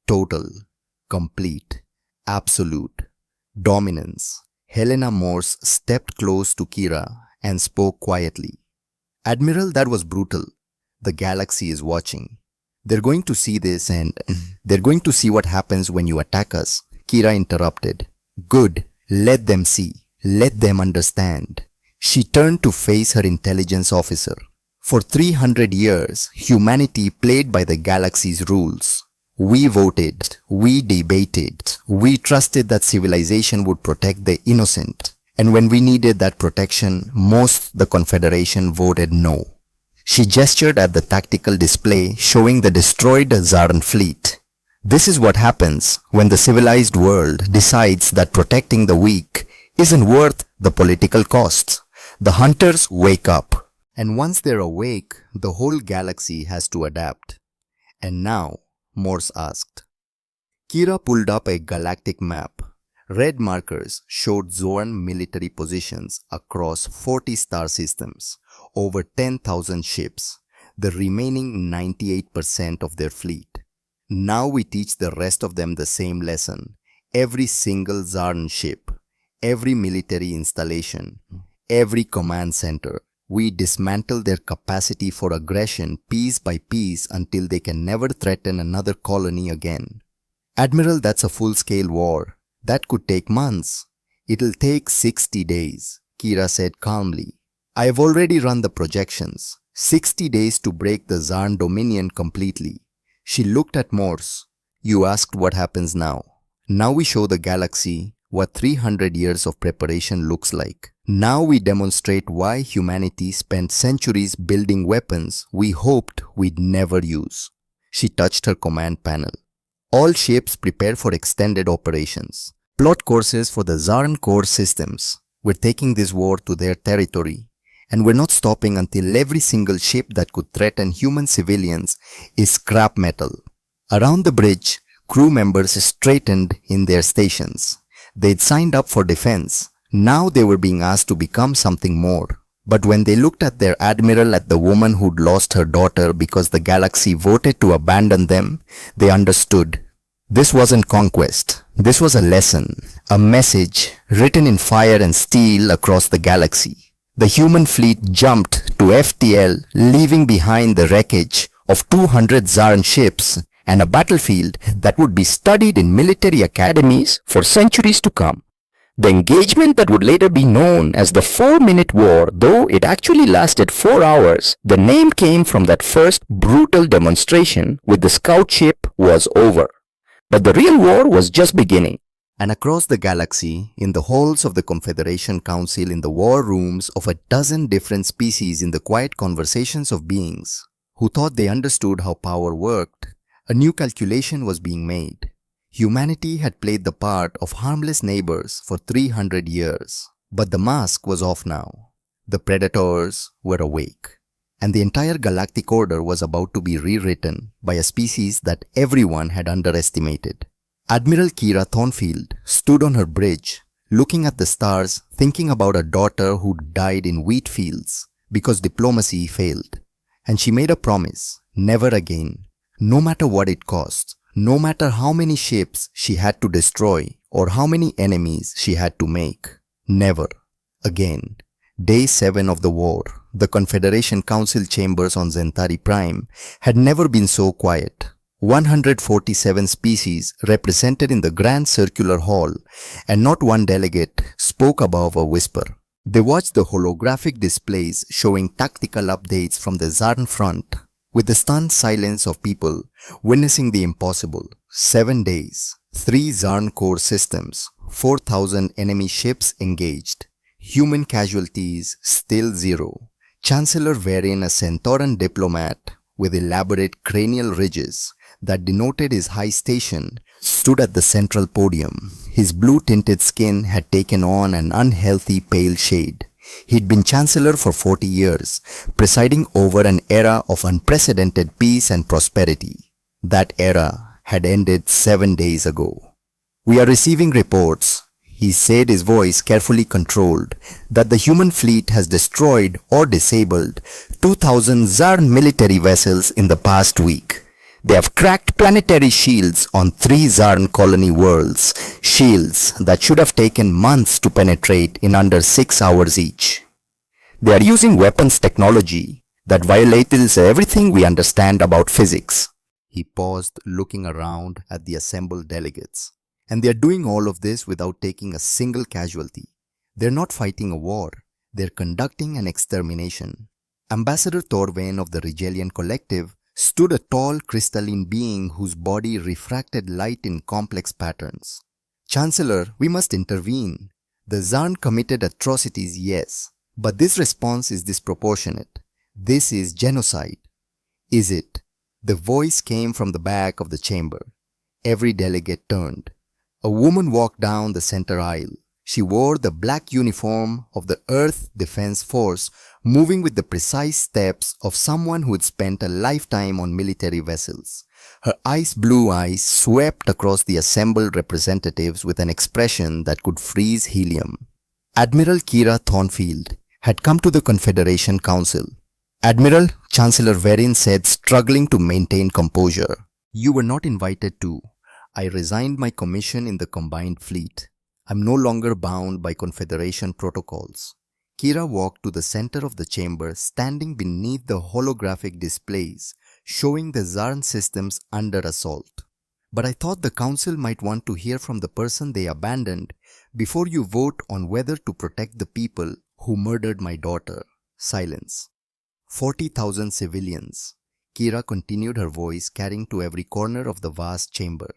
Total, complete, absolute dominance. Helena Morse stepped close to Kira and spoke quietly. "Admiral, that was brutal. The galaxy is watching. They're going to see this and they're going to see what happens when you attack us." Kira interrupted. "Good. Let them see. Let them understand." She turned to face her intelligence officer. "For 300 years, humanity played by the galaxy's rules. We voted, we debated, we trusted that civilization would protect the innocent. And when we needed that protection, most the Confederation voted no." She gestured at the tactical display showing the destroyed Zarn fleet. "This is what happens when the civilized world decides that protecting the weak isn't worth the political costs. The hunters wake up. And once they're awake, the whole galaxy has to adapt." "And now?" Morse asked. Kira pulled up a galactic map. Red markers showed Zorn military positions across 40 star systems, over 10,000 ships, the remaining 98% of their fleet. Now we teach the rest of them the same lesson. Every single Zarn ship, every military installation, every command center. We dismantle their capacity for aggression piece by piece until they can never threaten another colony again. "Admiral, that's a full-scale war. That could take months." "It'll take 60 days, Kira said calmly. "I have already run the projections. 60 days to break the Zarn dominion completely." She looked at Morse. "You asked what happens now. Now we show the galaxy what 300 years of preparation looks like. Now we demonstrate why humanity spent centuries building weapons we hoped we'd never use." She touched her command panel. "All ships prepare for extended operations. Plot courses for the Zarn core systems. We're taking this war to their territory. And we're not stopping until every single ship that could threaten human civilians is scrap metal." Around the bridge, crew members straightened in their stations. They'd signed up for defense. Now they were being asked to become something more. But when they looked at their admiral, at the woman who'd lost her daughter because the galaxy voted to abandon them, they understood. This wasn't conquest. This was a lesson, a message written in fire and steel across the galaxy. The human fleet jumped to FTL, leaving behind the wreckage of 200 Zarn ships and a battlefield that would be studied in military academies for centuries to come. The engagement that would later be known as the 4-Minute War, though it actually lasted 4 hours, the name came from that first brutal demonstration with the scout ship was over. But the real war was just beginning. And across the galaxy, in the halls of the Confederation Council, in the war rooms of a dozen different species, in the quiet conversations of beings who thought they understood how power worked, a new calculation was being made. Humanity had played the part of harmless neighbors for 300 years. But the mask was off now. The predators were awake. And the entire galactic order was about to be rewritten by a species that everyone had underestimated. Admiral Kira Thornfield stood on her bridge, looking at the stars, thinking about a daughter who'd died in wheat fields because diplomacy failed. And she made a promise, never again, no matter what it cost, no matter how many ships she had to destroy, or how many enemies she had to make. Never. Again. Day 7 of the war, the Confederation Council chambers on Zentari Prime had never been so quiet. 147 species represented in the grand circular hall, and not one delegate spoke above a whisper. They watched the holographic displays showing tactical updates from the Zarn front, with the stunned silence of people witnessing the impossible. 7 days, 3 Zarn core systems, 4,000 enemy ships engaged, human casualties still 0. Chancellor Varin, a Centauran diplomat with elaborate cranial ridges that denoted his high station, stood at the central podium. His blue-tinted skin had taken on an unhealthy pale shade. He'd been Chancellor for 40 years, presiding over an era of unprecedented peace and prosperity. That era had ended 7 days ago. "We are receiving reports," he said, his voice carefully controlled, "that the human fleet has destroyed or disabled 2,000 Zarn military vessels in the past week. They have cracked planetary shields on 3 Zarn colony worlds, shields that should have taken months to penetrate in under 6 hours each. They are using weapons technology that violates everything we understand about physics." He paused, looking around at the assembled delegates. "And they are doing all of this without taking a single casualty. They're not fighting a war. They're conducting an extermination." Ambassador Thorvain of the Rigelian Collective stood, a tall crystalline being whose body refracted light in complex patterns. "Chancellor, we must intervene. The Zarn committed atrocities, yes, but this response is disproportionate. This is genocide." "Is it?" The voice came from the back of the chamber. Every delegate turned. A woman walked down the center aisle. She wore the black uniform of the Earth Defense Force, moving with the precise steps of someone who had spent a lifetime on military vessels. Her ice blue eyes swept across the assembled representatives with an expression that could freeze helium. Admiral Kira Thornfield had come to the Confederation Council. "Admiral," Chancellor Varin said, struggling to maintain composure, "you were not invited to. I resigned my commission in the combined fleet. I'm no longer bound by Confederation protocols." Kira walked to the center of the chamber, standing beneath the holographic displays, showing the Zarn systems under assault. "But I thought the council might want to hear from the person they abandoned before you vote on whether to protect the people who murdered my daughter." Silence. 40,000 civilians. Kira continued, her voice carrying to every corner of the vast chamber.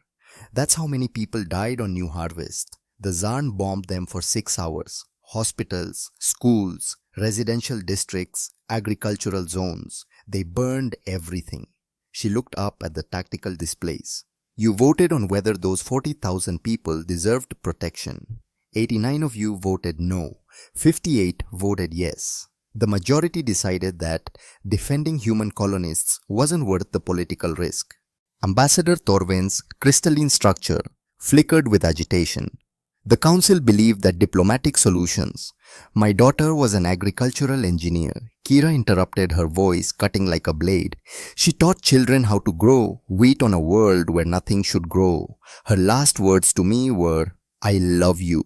"That's how many people died on New Harvest. The Zarn bombed them for 6 hours. Hospitals, schools, residential districts, agricultural zones. They burned everything." She looked up at the tactical displays. "You voted on whether those 40,000 people deserved protection. 89 of you voted no. 58 voted yes. The majority decided that defending human colonists wasn't worth the political risk." Ambassador Thorvain's crystalline structure flickered with agitation. "The council believed that diplomatic solutions—" "My daughter was an agricultural engineer," Kira interrupted, her voice cutting like a blade. "She taught children how to grow wheat on a world where nothing should grow. Her last words to me were, 'I love you.'"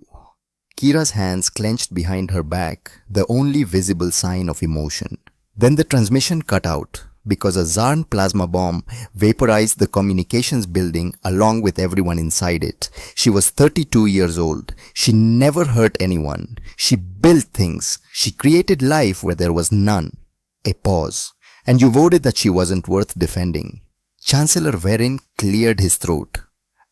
Kira's hands clenched behind her back, the only visible sign of emotion. Then the transmission cut out, because a Zarn plasma bomb vaporized the communications building along with everyone inside it. She was 32 years old. She never hurt anyone. She built things. She created life where there was none. A pause. "And you voted that she wasn't worth defending." Chancellor Varin cleared his throat.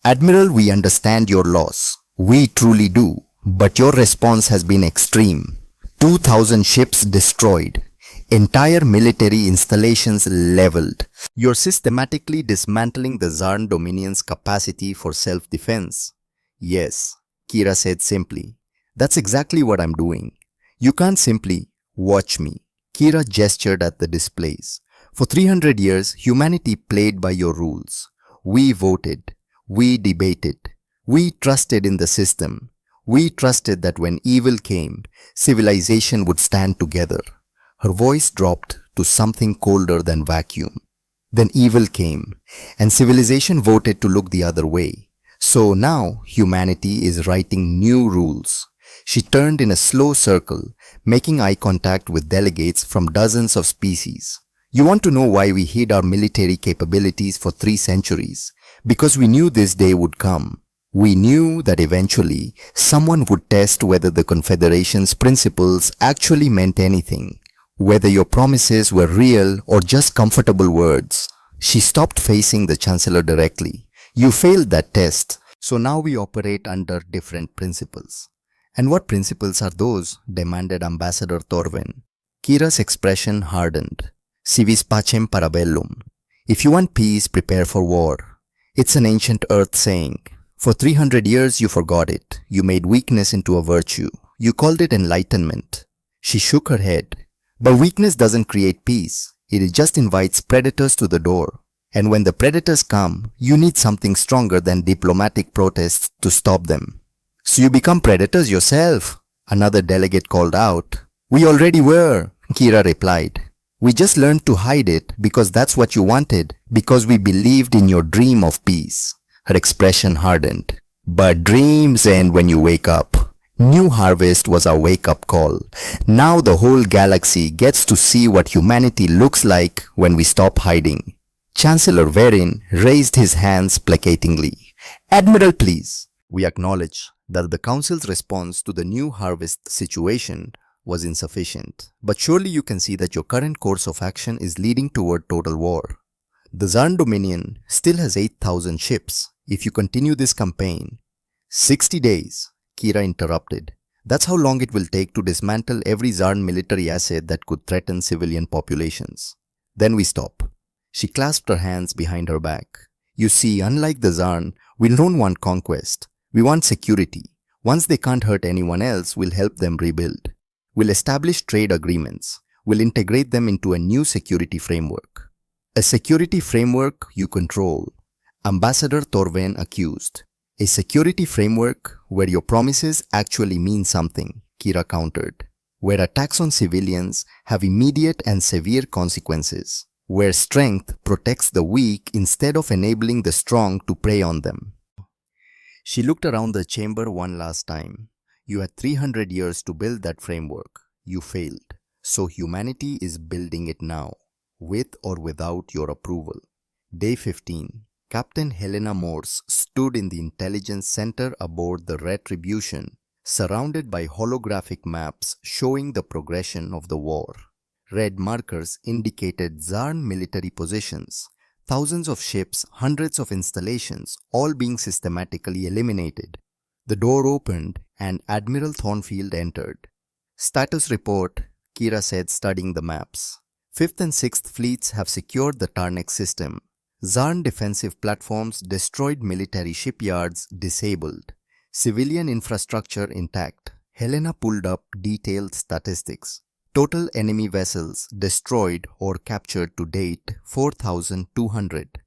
"Admiral, we understand your loss. We truly do. But your response has been extreme. 2,000 ships destroyed. Entire military installations leveled. You're systematically dismantling the Zarn Dominion's capacity for self-defense." "Yes," Kira said simply. "That's exactly what I'm doing. You can't simply watch me." Kira gestured at the displays. "For 300 years, humanity played by your rules. We voted. We debated. We trusted in the system. We trusted that when evil came, civilization would stand together." Her voice dropped to something colder than vacuum. "Then evil came, and civilization voted to look the other way. So now humanity is writing new rules. She turned in a slow circle, making eye contact with delegates from dozens of species. You want to know why we hid our military capabilities for 3 centuries? Because we knew this day would come. We knew that eventually someone would test whether the Confederation's principles actually meant anything, whether your promises were real or just comfortable words. She stopped facing the Chancellor directly. You failed that test, so now we operate under different principles. And what principles are those? Demanded Ambassador Thorven. Kira's expression hardened. Si vis pacem para bellum. If you want peace, prepare for war. It's an ancient Earth saying. For 300 years you forgot it. You made weakness into a virtue. You called it enlightenment. She shook her head. But weakness doesn't create peace. It just invites predators to the door. And when the predators come, you need something stronger than diplomatic protests to stop them. So you become predators yourself, another delegate called out. We already were, Kira replied. We just learned to hide it because that's what you wanted, because we believed in your dream of peace. Her expression hardened. But dreams end when you wake up. New Harvest was our wake-up call. Now the whole galaxy gets to see what humanity looks like when we stop hiding. Chancellor Verin raised his hands placatingly. Admiral, please. We acknowledge that the Council's response to the New Harvest situation was insufficient. But surely you can see that your current course of action is leading toward total war. The Zarn Dominion still has 8,000 ships. If you continue this campaign, 60 days, Kira interrupted. That's how long it will take to dismantle every Zarn military asset that could threaten civilian populations. Then we stop. She clasped her hands behind her back. You see, unlike the Zarn, we don't want conquest. We want security. Once they can't hurt anyone else, we'll help them rebuild. We'll establish trade agreements. We'll integrate them into a new security framework. A security framework you control. Ambassador Thorven accused. A security framework where your promises actually mean something, Kira countered. Where attacks on civilians have immediate and severe consequences. Where strength protects the weak instead of enabling the strong to prey on them. She looked around the chamber one last time. You had 300 years to build that framework. You failed. So humanity is building it now, with or without your approval. Day 15. Captain Helena Morse stood in the intelligence center aboard the Retribution, surrounded by holographic maps showing the progression of the war. Red markers indicated Zarn military positions, thousands of ships, hundreds of installations, all being systematically eliminated. The door opened and Admiral Thornfield entered. Status report, Kira said, studying the maps. 5th and 6th fleets have secured the Tarnek system. Zarn defensive platforms destroyed, military shipyards disabled. Civilian infrastructure intact. Helena pulled up detailed statistics. Total enemy vessels destroyed or captured to date 4,200.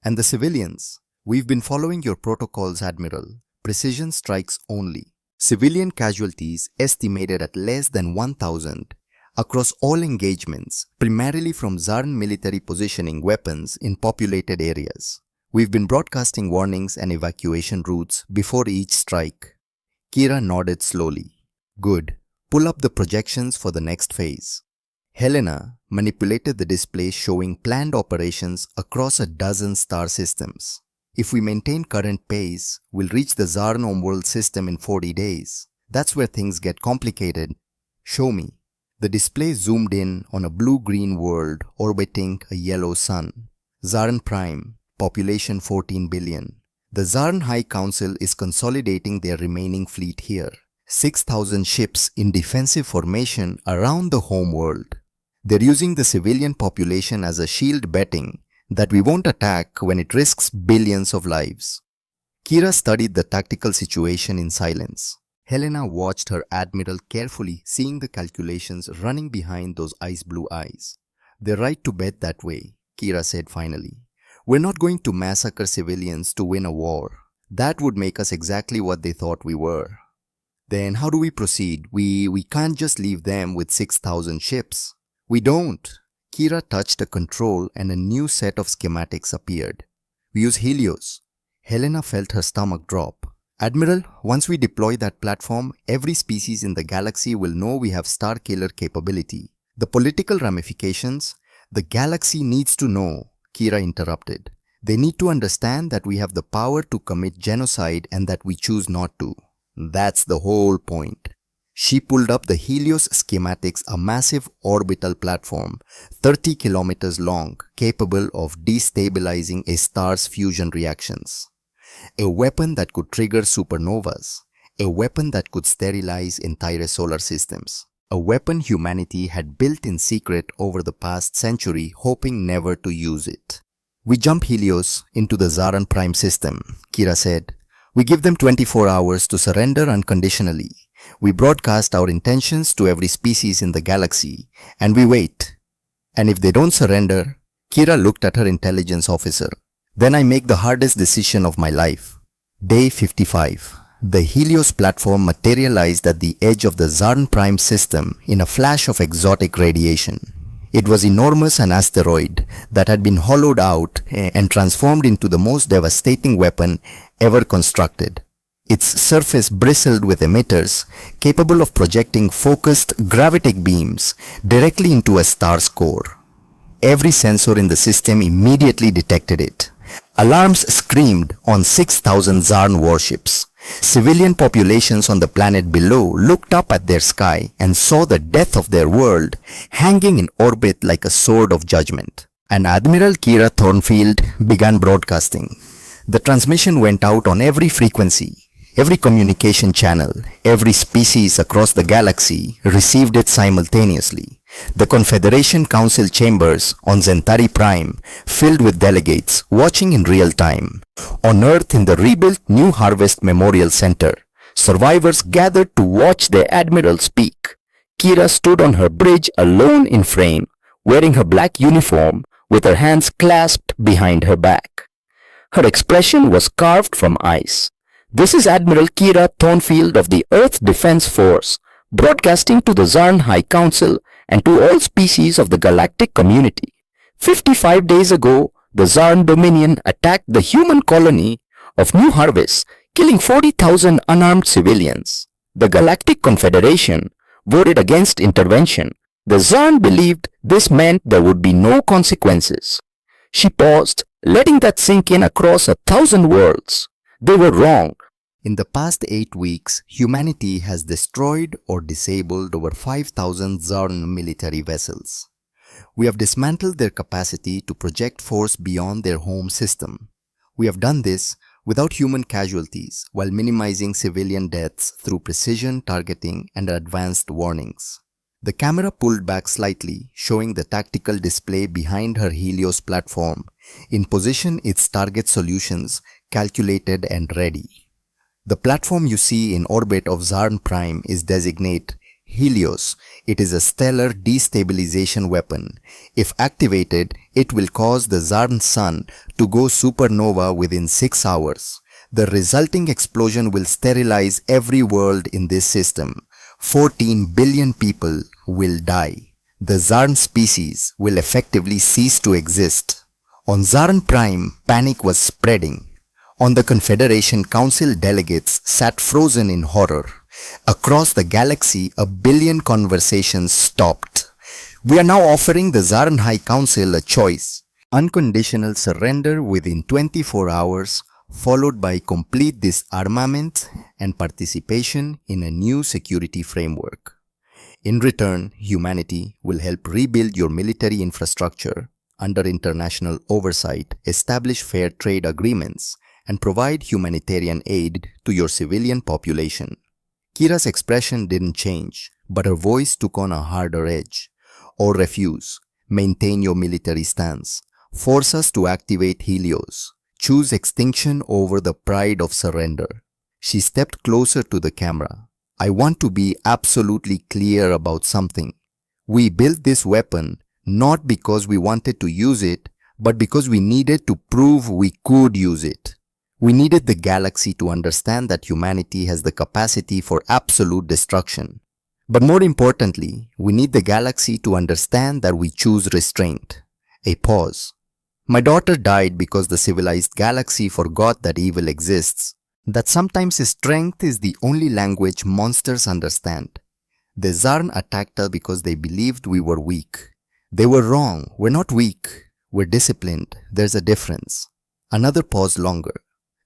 And the civilians? We've been following your protocols, Admiral. Precision strikes only. Civilian casualties estimated at less than 1,000 across all engagements, primarily from Zarn military positioning weapons in populated areas. We've been broadcasting warnings and evacuation routes before each strike. Kira nodded slowly. Good. Pull up the projections for the next phase. Helena manipulated the display showing planned operations across a dozen star systems. If we maintain current pace, we'll reach the Zarn homeworld system in 40 days. That's where things get complicated. Show me. The display zoomed in on a blue-green world orbiting a yellow sun. Zarn Prime, population 14 billion. The Zarn High Council is consolidating their remaining fleet here. 6,000 ships in defensive formation around the homeworld. They're using the civilian population as a shield, betting that we won't attack when it risks billions of lives. Kira studied the tactical situation in silence. Helena watched her admiral carefully, seeing the calculations running behind those ice blue eyes. They're right to bet that way, Kira said finally. We're not going to massacre civilians to win a war. That would make us exactly what they thought we were. Then how do we proceed? We can't just leave them with 6,000 ships. We don't. Kira touched a control and a new set of schematics appeared. We use Helios. Helena felt her stomach drop. Admiral, once we deploy that platform, every species in the galaxy will know we have star-killer capability. The political ramifications? The galaxy needs to know, Kira interrupted. They need to understand that we have the power to commit genocide and that we choose not to. That's the whole point. She pulled up the Helios schematics, a massive orbital platform, 30 kilometers long, capable of destabilizing a star's fusion reactions. A weapon that could trigger supernovas. A weapon that could sterilize entire solar systems. A weapon humanity had built in secret over the past century, hoping never to use it. We jump Helios into the Zaran Prime system, Kira said. We give them 24 hours to surrender unconditionally. We broadcast our intentions to every species in the galaxy, and we wait. And if they don't surrender, Kira looked at her intelligence officer. Then I make the hardest decision of my life. Day 55. The Helios platform materialized at the edge of the Zaran Prime system in a flash of exotic radiation. It was enormous, an asteroid that had been hollowed out and transformed into the most devastating weapon ever constructed. Its surface bristled with emitters capable of projecting focused gravitic beams directly into a star's core. Every sensor in the system immediately detected it. Alarms screamed on 6,000 Zaran warships. Civilian populations on the planet below looked up at their sky and saw the death of their world hanging in orbit like a sword of judgment. And Admiral Kira Thornfield began broadcasting. The transmission went out on every frequency. Every communication channel, every species across the galaxy received it simultaneously. The Confederation Council chambers on Zentari Prime filled with delegates watching in real time. On Earth, in the rebuilt New Harvest Memorial Center, survivors gathered to watch their admiral speak. Kira stood on her bridge alone in frame, wearing her black uniform with her hands clasped behind her back. Her expression was carved from ice. This is Admiral Kira Thornfield of the Earth Defense Force, broadcasting to the Zaran High Council and to all species of the galactic community. 55 days ago, the Zaran Dominion attacked the human colony of New Harvest, killing 40,000 unarmed civilians. The Galactic Confederation voted against intervention. The Zaran believed this meant there would be no consequences. She paused, letting that sink in across 1,000 worlds. They were wrong. In the past 8 weeks, humanity has destroyed or disabled over 5,000 Zaran military vessels. We have dismantled their capacity to project force beyond their home system. We have done this without human casualties while minimizing civilian deaths through precision targeting and advanced warnings. The camera pulled back slightly, showing the tactical display behind her Helios platform, in position its target solutions calculated and ready. The platform you see in orbit of Zaran Prime is designated Helios. It is a stellar destabilization weapon. If activated, it will cause the Zaran sun to go supernova within 6 hours. The resulting explosion will sterilize every world in this system. 14 billion people will die. The Zaran species will effectively cease to exist. On Zaran Prime, panic was spreading. On the Confederation Council, delegates sat frozen in horror. Across the galaxy, 1 billion conversations stopped. We are now offering the Zaran High Council a choice. Unconditional surrender within 24 hours, followed by complete disarmament and participation in a new security framework. In return, humanity will help rebuild your military infrastructure under international oversight, establish fair trade agreements, and provide humanitarian aid to your civilian population. Kira's expression didn't change, but her voice took on a harder edge. Or refuse, maintain your military stance, force us to activate Helios, choose extinction over the pride of surrender. She stepped closer to the camera. I want to be absolutely clear about something. We built this weapon not because we wanted to use it, but because we needed to prove we could use it. We needed the galaxy to understand that humanity has the capacity for absolute destruction. But more importantly, we need the galaxy to understand that we choose restraint. A pause. My daughter died because the civilized galaxy forgot that evil exists, that sometimes strength is the only language monsters understand. The Zarn attacked us because they believed we were weak. They were wrong. We're not weak. We're disciplined. There's a difference. Another pause longer.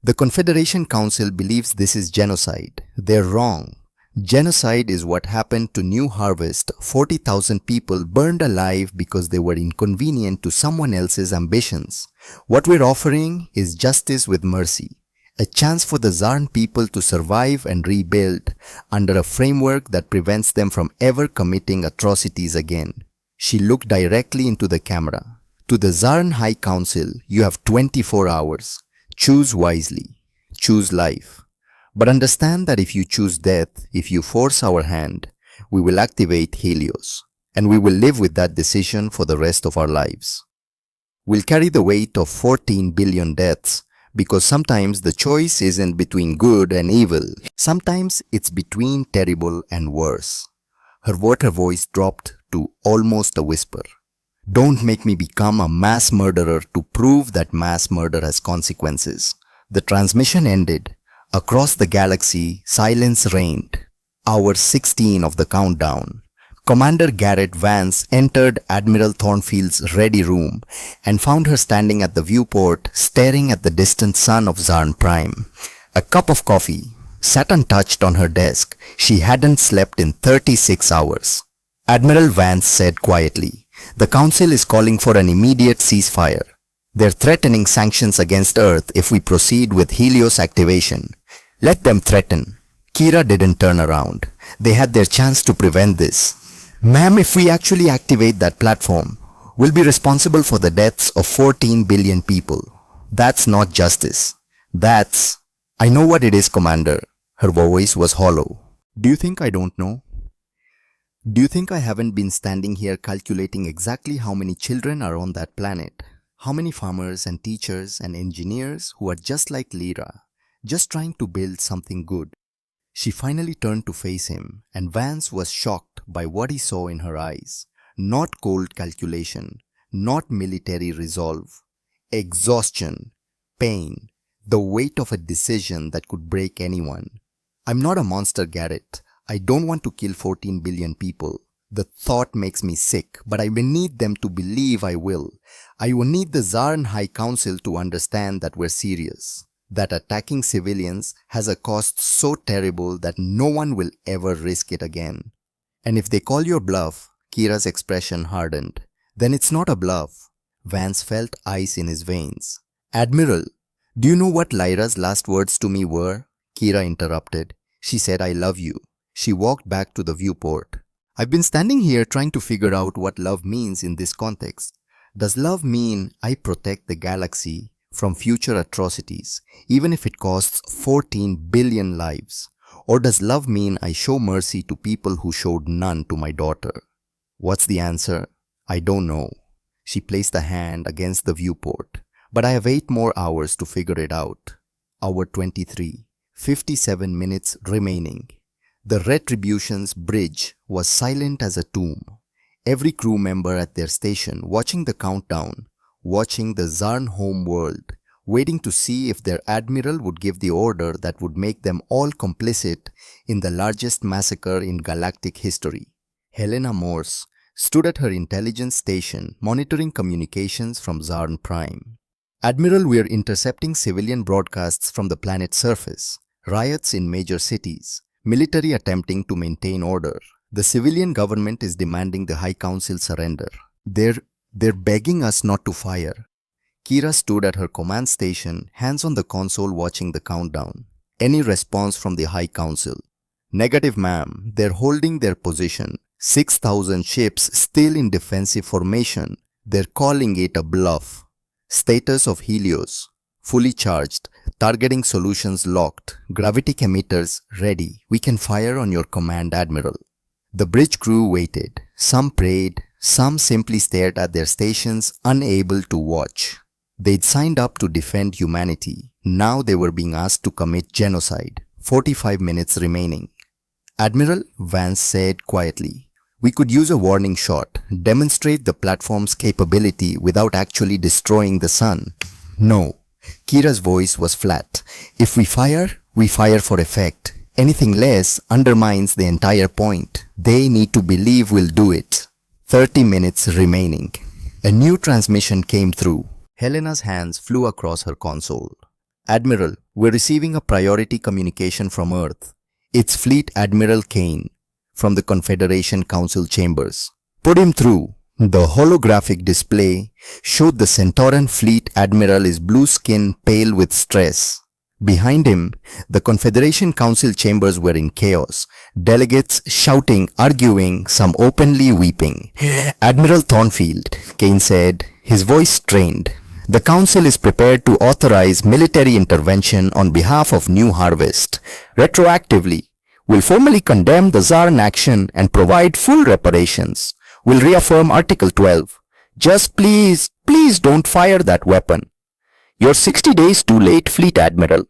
The Confederation Council believes this is genocide. They're wrong. Genocide is what happened to New Harvest. 40,000 people burned alive because they were inconvenient to someone else's ambitions. What we're offering is justice with mercy. A chance for the Zarn people to survive and rebuild under a framework that prevents them from ever committing atrocities again. She looked directly into the camera. To the Zarn High Council, you have 24 hours. Choose wisely. Choose life. But understand that if you choose death, if you force our hand, we will activate Helios, and we will live with that decision for the rest of our lives. We'll carry the weight of 14 billion deaths, because sometimes the choice isn't between good and evil. Sometimes it's between terrible and worse. Her voice dropped to almost a whisper. Don't make me become a mass murderer to prove that mass murder has consequences. The transmission ended. Across the galaxy, silence reigned. Hour 16 of the countdown. Commander Garrett Vance entered Admiral Thornfield's ready room and found her standing at the viewport, staring at the distant sun of Zarn Prime. A cup of coffee sat untouched on her desk. She hadn't slept in 36 hours. Admiral Vance said quietly, "The Council is calling for an immediate ceasefire. They're threatening sanctions against Earth if we proceed with Helios activation. Let them threaten." Kira didn't turn around. They had their chance to prevent this. "Ma'am, if we actually activate that platform, we'll be responsible for the deaths of 14 billion people. That's not justice. That's..." "I know what it is, Commander." Her voice was hollow. "Do you think I don't know? Do you think I haven't been standing here calculating exactly how many children are on that planet? How many farmers and teachers and engineers who are just like Lyra, just trying to build something good?" She finally turned to face him, and Vance was shocked by what he saw in her eyes. Not cold calculation, not military resolve. Exhaustion, pain, the weight of a decision that could break anyone. "I'm not a monster, Garrett. I don't want to kill 14 billion people. The thought makes me sick, but I will need them to believe I will. I will need the Zarn High Council to understand that we're serious. That attacking civilians has a cost so terrible that no one will ever risk it again. And if they call your bluff," Kira's expression hardened, "then it's not a bluff." Vance felt ice in his veins. "Admiral, do you know what Lyra's last words to me were?" Kira interrupted. "She said, 'I love you.'" She walked back to the viewport. "I've been standing here trying to figure out what love means in this context. Does love mean I protect the galaxy from future atrocities, even if it costs 14 billion lives? Or does love mean I show mercy to people who showed none to my daughter?" "What's the answer?" "I don't know." She placed a hand against the viewport. "But I have 8 more hours to figure it out." Hour 23. 57 minutes remaining. The Retribution's bridge was silent as a tomb. Every crew member at their station watching the countdown, watching the Zarn home world, waiting to see if their admiral would give the order that would make them all complicit in the largest massacre in galactic history. Helena Morse stood at her intelligence station monitoring communications from Zarn Prime. "Admiral, we are intercepting civilian broadcasts from the planet's surface. Riots in major cities. Military attempting to maintain order. The civilian government is demanding the High Council surrender. They're begging us not to fire." Kira stood at her command station, hands on the console watching the countdown. "Any response from the High Council?" "Negative, ma'am. They're holding their position. 6,000 ships still in defensive formation. They're calling it a bluff." "Status of Helios. Fully charged. Targeting solutions locked. Gravitic emitters ready. We can fire on your command, Admiral." The bridge crew waited. Some prayed. Some simply stared at their stations, unable to watch. They'd signed up to defend humanity. Now they were being asked to commit genocide. 45 minutes remaining. "Admiral," Vance said quietly, We could use a warning shot, demonstrate the platform's capability without actually destroying the sun. No. Kira's voice was flat. If we fire for effect. Anything less undermines the entire point. They need to believe we'll do it. 30 minutes remaining. A new transmission came through. Helena's hands flew across her console. Admiral, we're receiving a priority communication from Earth. It's Fleet Admiral Kane from the Confederation Council chambers. Put him through. The holographic display showed the Centauran Fleet Admiral is blue skin, pale with stress. Behind him, the Confederation Council chambers were in chaos. Delegates shouting, arguing, some openly weeping. Admiral Thornfield, Kane said, his voice strained. The Council is prepared to authorize military intervention on behalf of New Harvest. Retroactively, we'll formally condemn the Zarn action and provide full reparations. We'll reaffirm Article 12. Just please don't fire that weapon. You're 60 days too late, Fleet Admiral.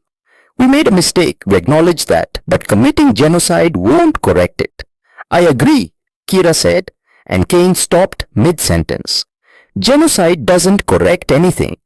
We made a mistake, we acknowledge that, but committing genocide won't correct it. I agree, Kira said, and Kane stopped mid-sentence. Genocide doesn't correct anything.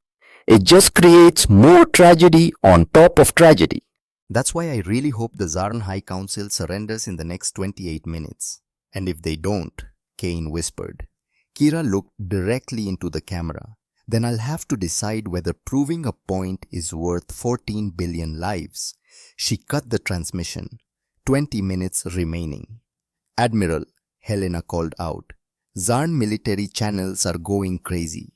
It just creates more tragedy on top of tragedy. That's why I really hope the Zarn High Council surrenders in the next 28 minutes. And if they don't, Kane whispered. Kira looked directly into the camera. Then I'll have to decide whether proving a point is worth 14 billion lives. She cut the transmission. 20 minutes remaining. Admiral, Helena called out. Zarn military channels are going crazy.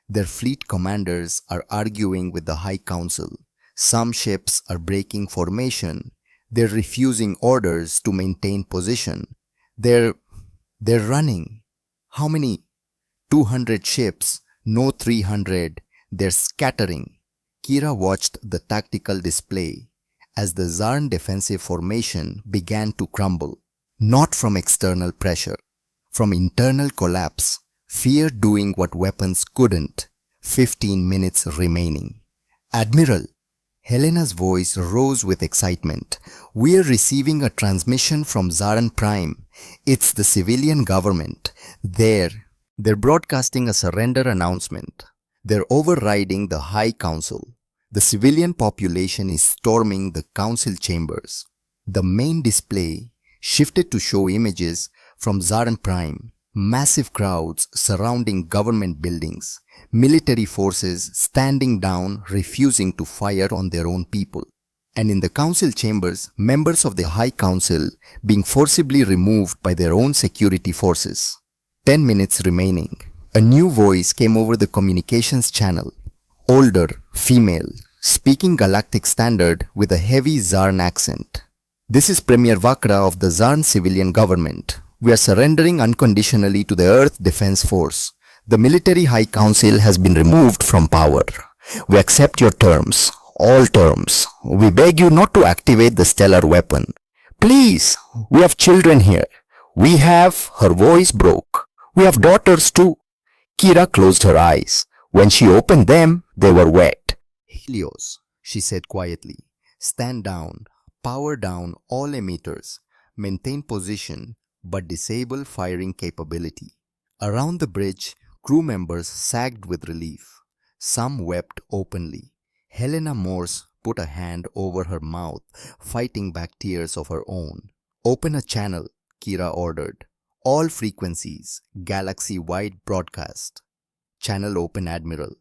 Their fleet commanders are arguing with the High Council. Some ships are breaking formation. They're refusing orders to maintain position. They're running. How many? 200 ships. No 300. They're scattering. Kira watched the tactical display as the Zarn defensive formation began to crumble. Not from external pressure. From internal collapse. Fear doing what weapons couldn't. 15 minutes remaining. Admiral. Helena's voice rose with excitement. We're receiving a transmission from Zarn Prime. It's the civilian government. They're broadcasting a surrender announcement. They're overriding the High Council. The civilian population is storming the council chambers. The main display shifted to show images from Zarn Prime. Massive crowds surrounding government buildings. Military forces standing down, refusing to fire on their own people. And in the council chambers, members of the High Council being forcibly removed by their own security forces. 10 minutes remaining. A new voice came over the communications channel. Older, female, speaking Galactic standard with a heavy Zarn accent. This is Premier Vakra of the Zarn civilian government. We are surrendering unconditionally to the Earth Defense Force. The Military High Council has been removed from power. We accept your terms, all terms. We beg you not to activate the stellar weapon. Please, we have children here. Her voice broke. We have daughters too. Kira closed her eyes. When she opened them, they were wet. Helios, she said quietly. Stand down. Power down all emitters. Maintain position, but disable firing capability. Around the bridge, crew members sagged with relief. Some wept openly. Helena Morse put a hand over her mouth, fighting back tears of her own. Open a channel, Kira ordered. All frequencies, galaxy-wide broadcast. Channel open, Admiral.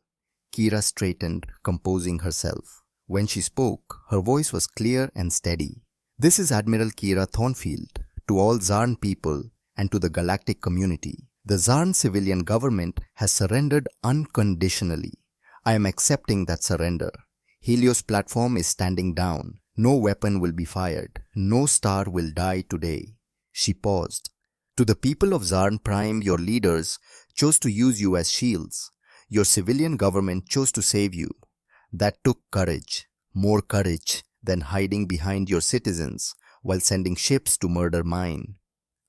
Kira straightened, composing herself. When she spoke, her voice was clear and steady. This is Admiral Kira Thornfield, to all Zarn people and to the galactic community. The Zarn civilian government has surrendered unconditionally. I am accepting that surrender. Helios platform is standing down. No weapon will be fired. No star will die today. She paused. To the people of Zarn Prime, your leaders chose to use you as shields. Your civilian government chose to save you. That took courage, more courage than hiding behind your citizens while sending ships to murder mine.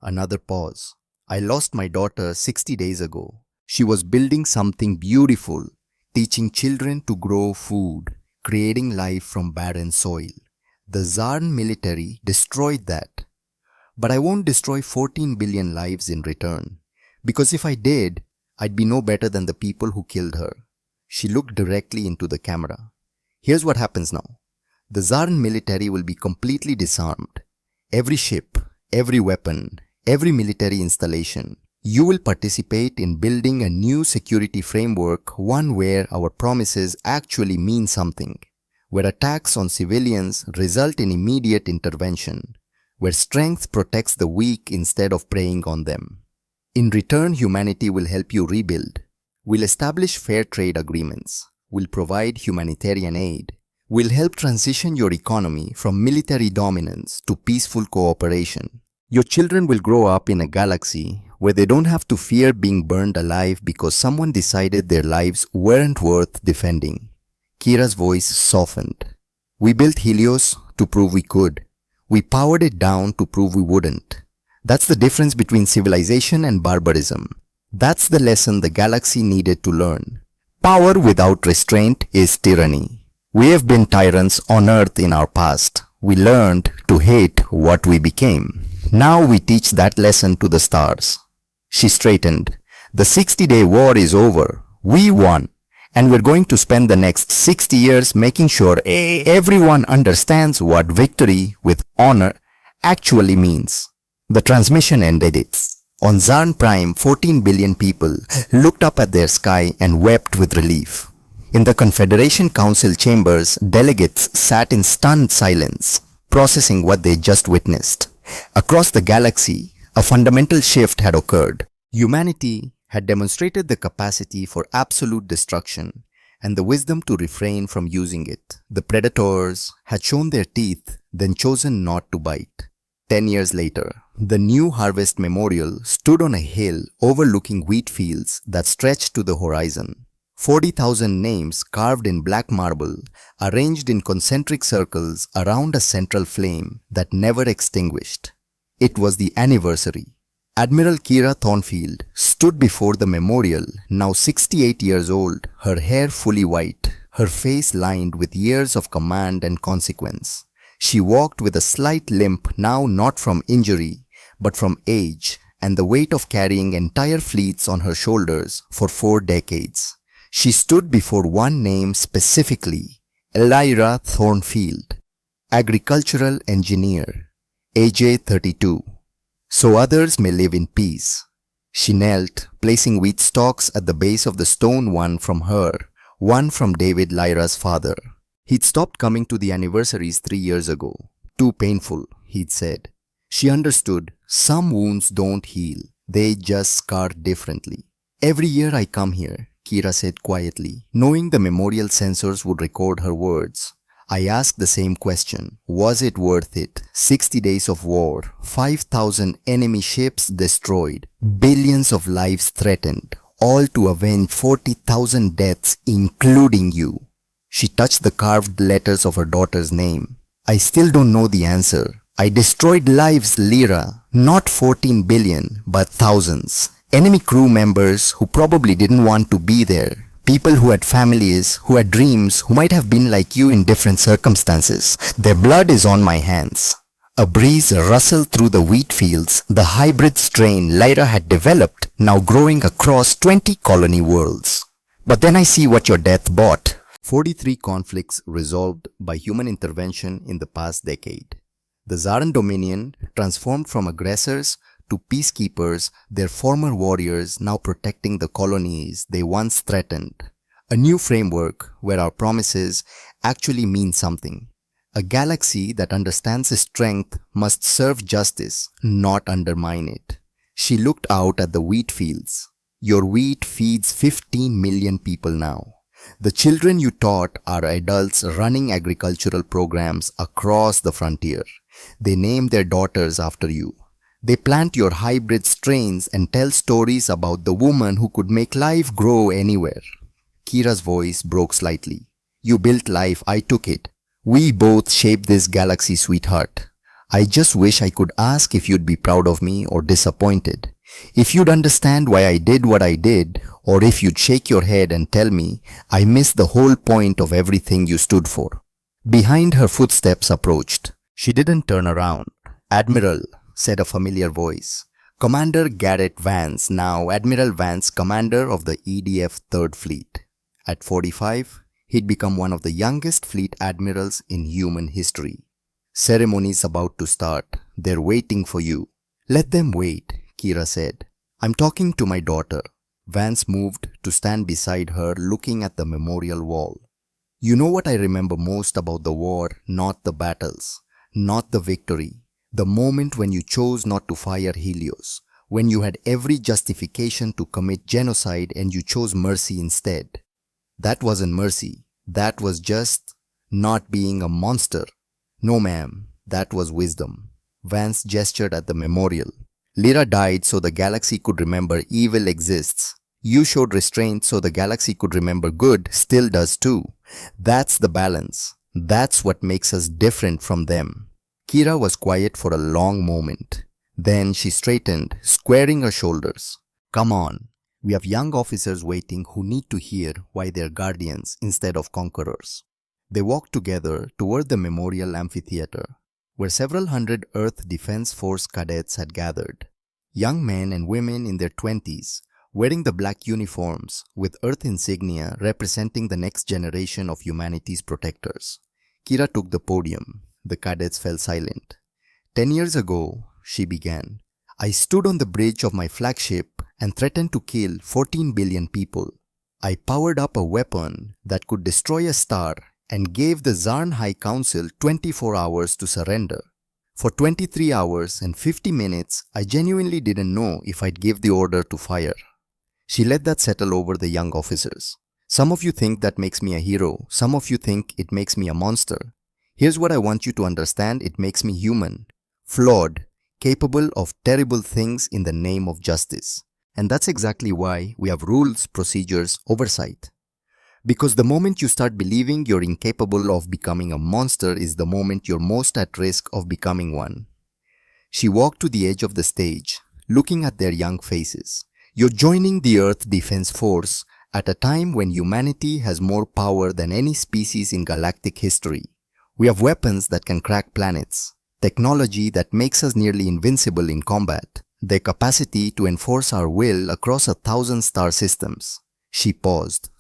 Another pause. I lost my daughter 60 days ago. She was building something beautiful, teaching children to grow food, creating life from barren soil. The Zarn military destroyed that. But I won't destroy 14 billion lives in return. Because if I did, I'd be no better than the people who killed her. She looked directly into the camera. Here's what happens now. The Zaran military will be completely disarmed. Every ship, every weapon, every military installation. You will participate in building a new security framework, one where our promises actually mean something, where attacks on civilians result in immediate intervention, where strength protects the weak instead of preying on them. In return, humanity will help you rebuild. We'll establish fair trade agreements. We'll provide humanitarian aid. We'll help transition your economy from military dominance to peaceful cooperation. Your children will grow up in a galaxy where they don't have to fear being burned alive because someone decided their lives weren't worth defending. Kira's voice softened. We built Helios to prove we could. We powered it down to prove we wouldn't. That's the difference between civilization and barbarism. That's the lesson the galaxy needed to learn. Power without restraint is tyranny. We have been tyrants on Earth in our past. We learned to hate what we became. Now we teach that lesson to the stars. She straightened. The 60-day war is over. We won. And we're going to spend the next 60 years making sure everyone understands what victory with honor actually means. The transmission ended. On Zarn Prime, 14 billion people looked up at their sky and wept with relief. In the Confederation Council chambers, delegates sat in stunned silence, processing what they just witnessed. Across the galaxy, a fundamental shift had occurred. Humanity had demonstrated the capacity for absolute destruction and the wisdom to refrain from using it. The predators had shown their teeth, then chosen not to bite. 10 years later, the new Harvest Memorial stood on a hill overlooking wheat fields that stretched to the horizon. 40,000 names carved in black marble, arranged in concentric circles around a central flame that never extinguished. It was the anniversary. Admiral Kira Thornfield stood before the memorial, now 68 years old, her hair fully white, her face lined with years of command and consequence. She walked with a slight limp, now not from injury, but from age and the weight of carrying entire fleets on her shoulders for 4 decades. She stood before one name specifically, Elira Thornfield, agricultural engineer, AJ 32. So others may live in peace. She knelt, placing wheat stalks at the base of the stone, one from her, one from David Lyra's father. He'd stopped coming to the anniversaries 3 years ago. Too painful, he'd said. She understood. Some wounds don't heal. They just scar differently. Every year I come here, Kira said quietly, knowing the memorial sensors would record her words. I asked the same question. Was it worth it? 60 days of war, 5,000 enemy ships destroyed, billions of lives threatened, all to avenge 40,000 deaths, including you. She touched the carved letters of her daughter's name. I still don't know the answer. I destroyed lives, Lyra, not 14 billion, but thousands. Enemy crew members who probably didn't want to be there. People who had families, who had dreams, who might have been like you in different circumstances. Their blood is on my hands. A breeze rustled through the wheat fields, the hybrid strain Lyra had developed, now growing across 20 colony worlds. But then I see what your death bought. 43 conflicts resolved by human intervention in the past decade. The Zaran Dominion transformed from aggressors to peacekeepers, their former warriors now protecting the colonies they once threatened. A new framework where our promises actually mean something. A galaxy that understands its strength must serve justice, not undermine it. She looked out at the wheat fields. Your wheat feeds 15 million people now. The children you taught are adults running agricultural programs across the frontier. They name their daughters after you. They plant your hybrid strains and tell stories about the woman who could make life grow anywhere. Kira's voice broke slightly. You built life, I took it. We both shaped this galaxy, sweetheart. I just wish I could ask if you'd be proud of me or disappointed. If you'd understand why I did what I did, or if you'd shake your head and tell me I missed the whole point of everything you stood for. Behind her footsteps approached. She didn't turn around. Admiral, said a familiar voice. Commander Garrett Vance, now Admiral Vance, commander of the EDF 3rd Fleet. At 45, he'd become one of the youngest fleet admirals in human history. Ceremony's about to start. They're waiting for you. Let them wait, Kira said. I'm talking to my daughter. Vance moved to stand beside her, looking at the memorial wall. You know what I remember most about the war? Not the battles, not the victory. The moment when you chose not to fire Helios, when you had every justification to commit genocide and you chose mercy instead. That wasn't mercy. That was just not being a monster. No, ma'am, that was wisdom. Vance gestured at the memorial. Lyra died so the galaxy could remember evil exists. You showed restraint so the galaxy could remember good still does too. That's the balance. That's what makes us different from them. Kira was quiet for a long moment. Then she straightened, squaring her shoulders. Come on. We have young officers waiting who need to hear why they're guardians instead of conquerors. They walked together toward the memorial amphitheater, where several hundred Earth Defense Force cadets had gathered. Young men and women in their 20s, wearing the black uniforms with Earth insignia representing the next generation of humanity's protectors. Kira took the podium. The cadets fell silent. 10 years ago, she began, I stood on the bridge of my flagship and threatened to kill 14 billion people. I powered up a weapon that could destroy a star and gave the Zarn High Council 24 hours to surrender. For 23 hours and 50 minutes, I genuinely didn't know if I'd give the order to fire. She let that settle over the young officers. Some of you think that makes me a hero. Some of you think it makes me a monster. Here's what I want you to understand. It makes me human, flawed, capable of terrible things in the name of justice. And that's exactly why we have rules, procedures, oversight. Because the moment you start believing you're incapable of becoming a monster is the moment you're most at risk of becoming one. She walked to the edge of the stage, looking at their young faces. You're joining the Earth Defense Force at a time when humanity has more power than any species in galactic history. We have weapons that can crack planets, technology that makes us nearly invincible in combat, the capacity to enforce our will across 1,000 star systems. She paused.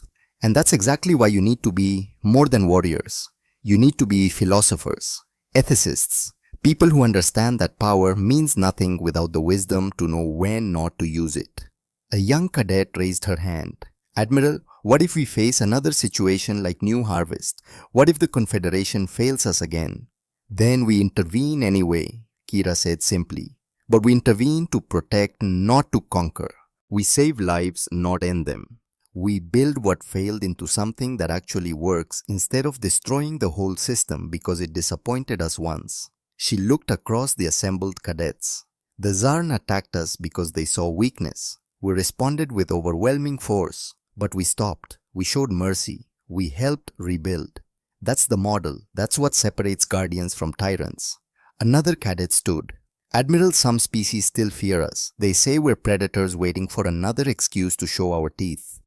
And that's exactly why you need to be more than warriors. You need to be philosophers, ethicists, people who understand that power means nothing without the wisdom to know when not to use it. A young cadet raised her hand. Admiral, what if we face another situation like New Harvest? What if the Confederation fails us again? Then we intervene anyway, Kira said simply. But we intervene to protect, not to conquer. We save lives, not end them. We build what failed into something that actually works instead of destroying the whole system because it disappointed us once. She looked across the assembled cadets. The Zarn attacked us because they saw weakness. We responded with overwhelming force, but we stopped. We showed mercy. We helped rebuild. That's the model. That's what separates guardians from tyrants. Another cadet stood. Admiral, some species still fear us. They say we're predators waiting for another excuse to show our teeth.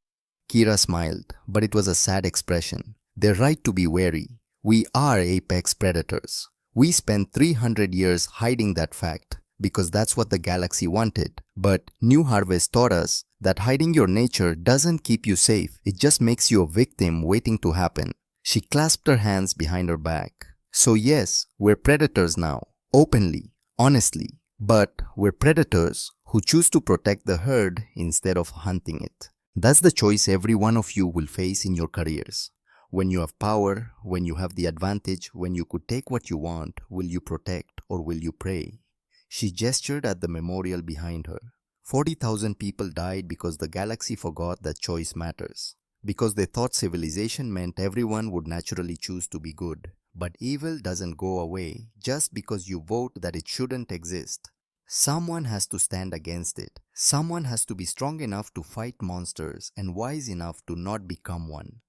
Kira smiled, but it was a sad expression. They're right to be wary. We are apex predators. We spent 300 years hiding that fact because that's what the galaxy wanted. But New Harvest taught us that hiding your nature doesn't keep you safe. It just makes you a victim waiting to happen. She clasped her hands behind her back. So yes, we're predators now, openly, honestly. But we're predators who choose to protect the herd instead of hunting it. That's the choice every one of you will face in your careers. When you have power, when you have the advantage, when you could take what you want, will you protect or will you prey? She gestured at the memorial behind her. 40,000 people died because the galaxy forgot that choice matters. Because they thought civilization meant everyone would naturally choose to be good. But evil doesn't go away just because you vote that it shouldn't exist. Someone has to stand against it. Someone has to be strong enough to fight monsters and wise enough to not become one.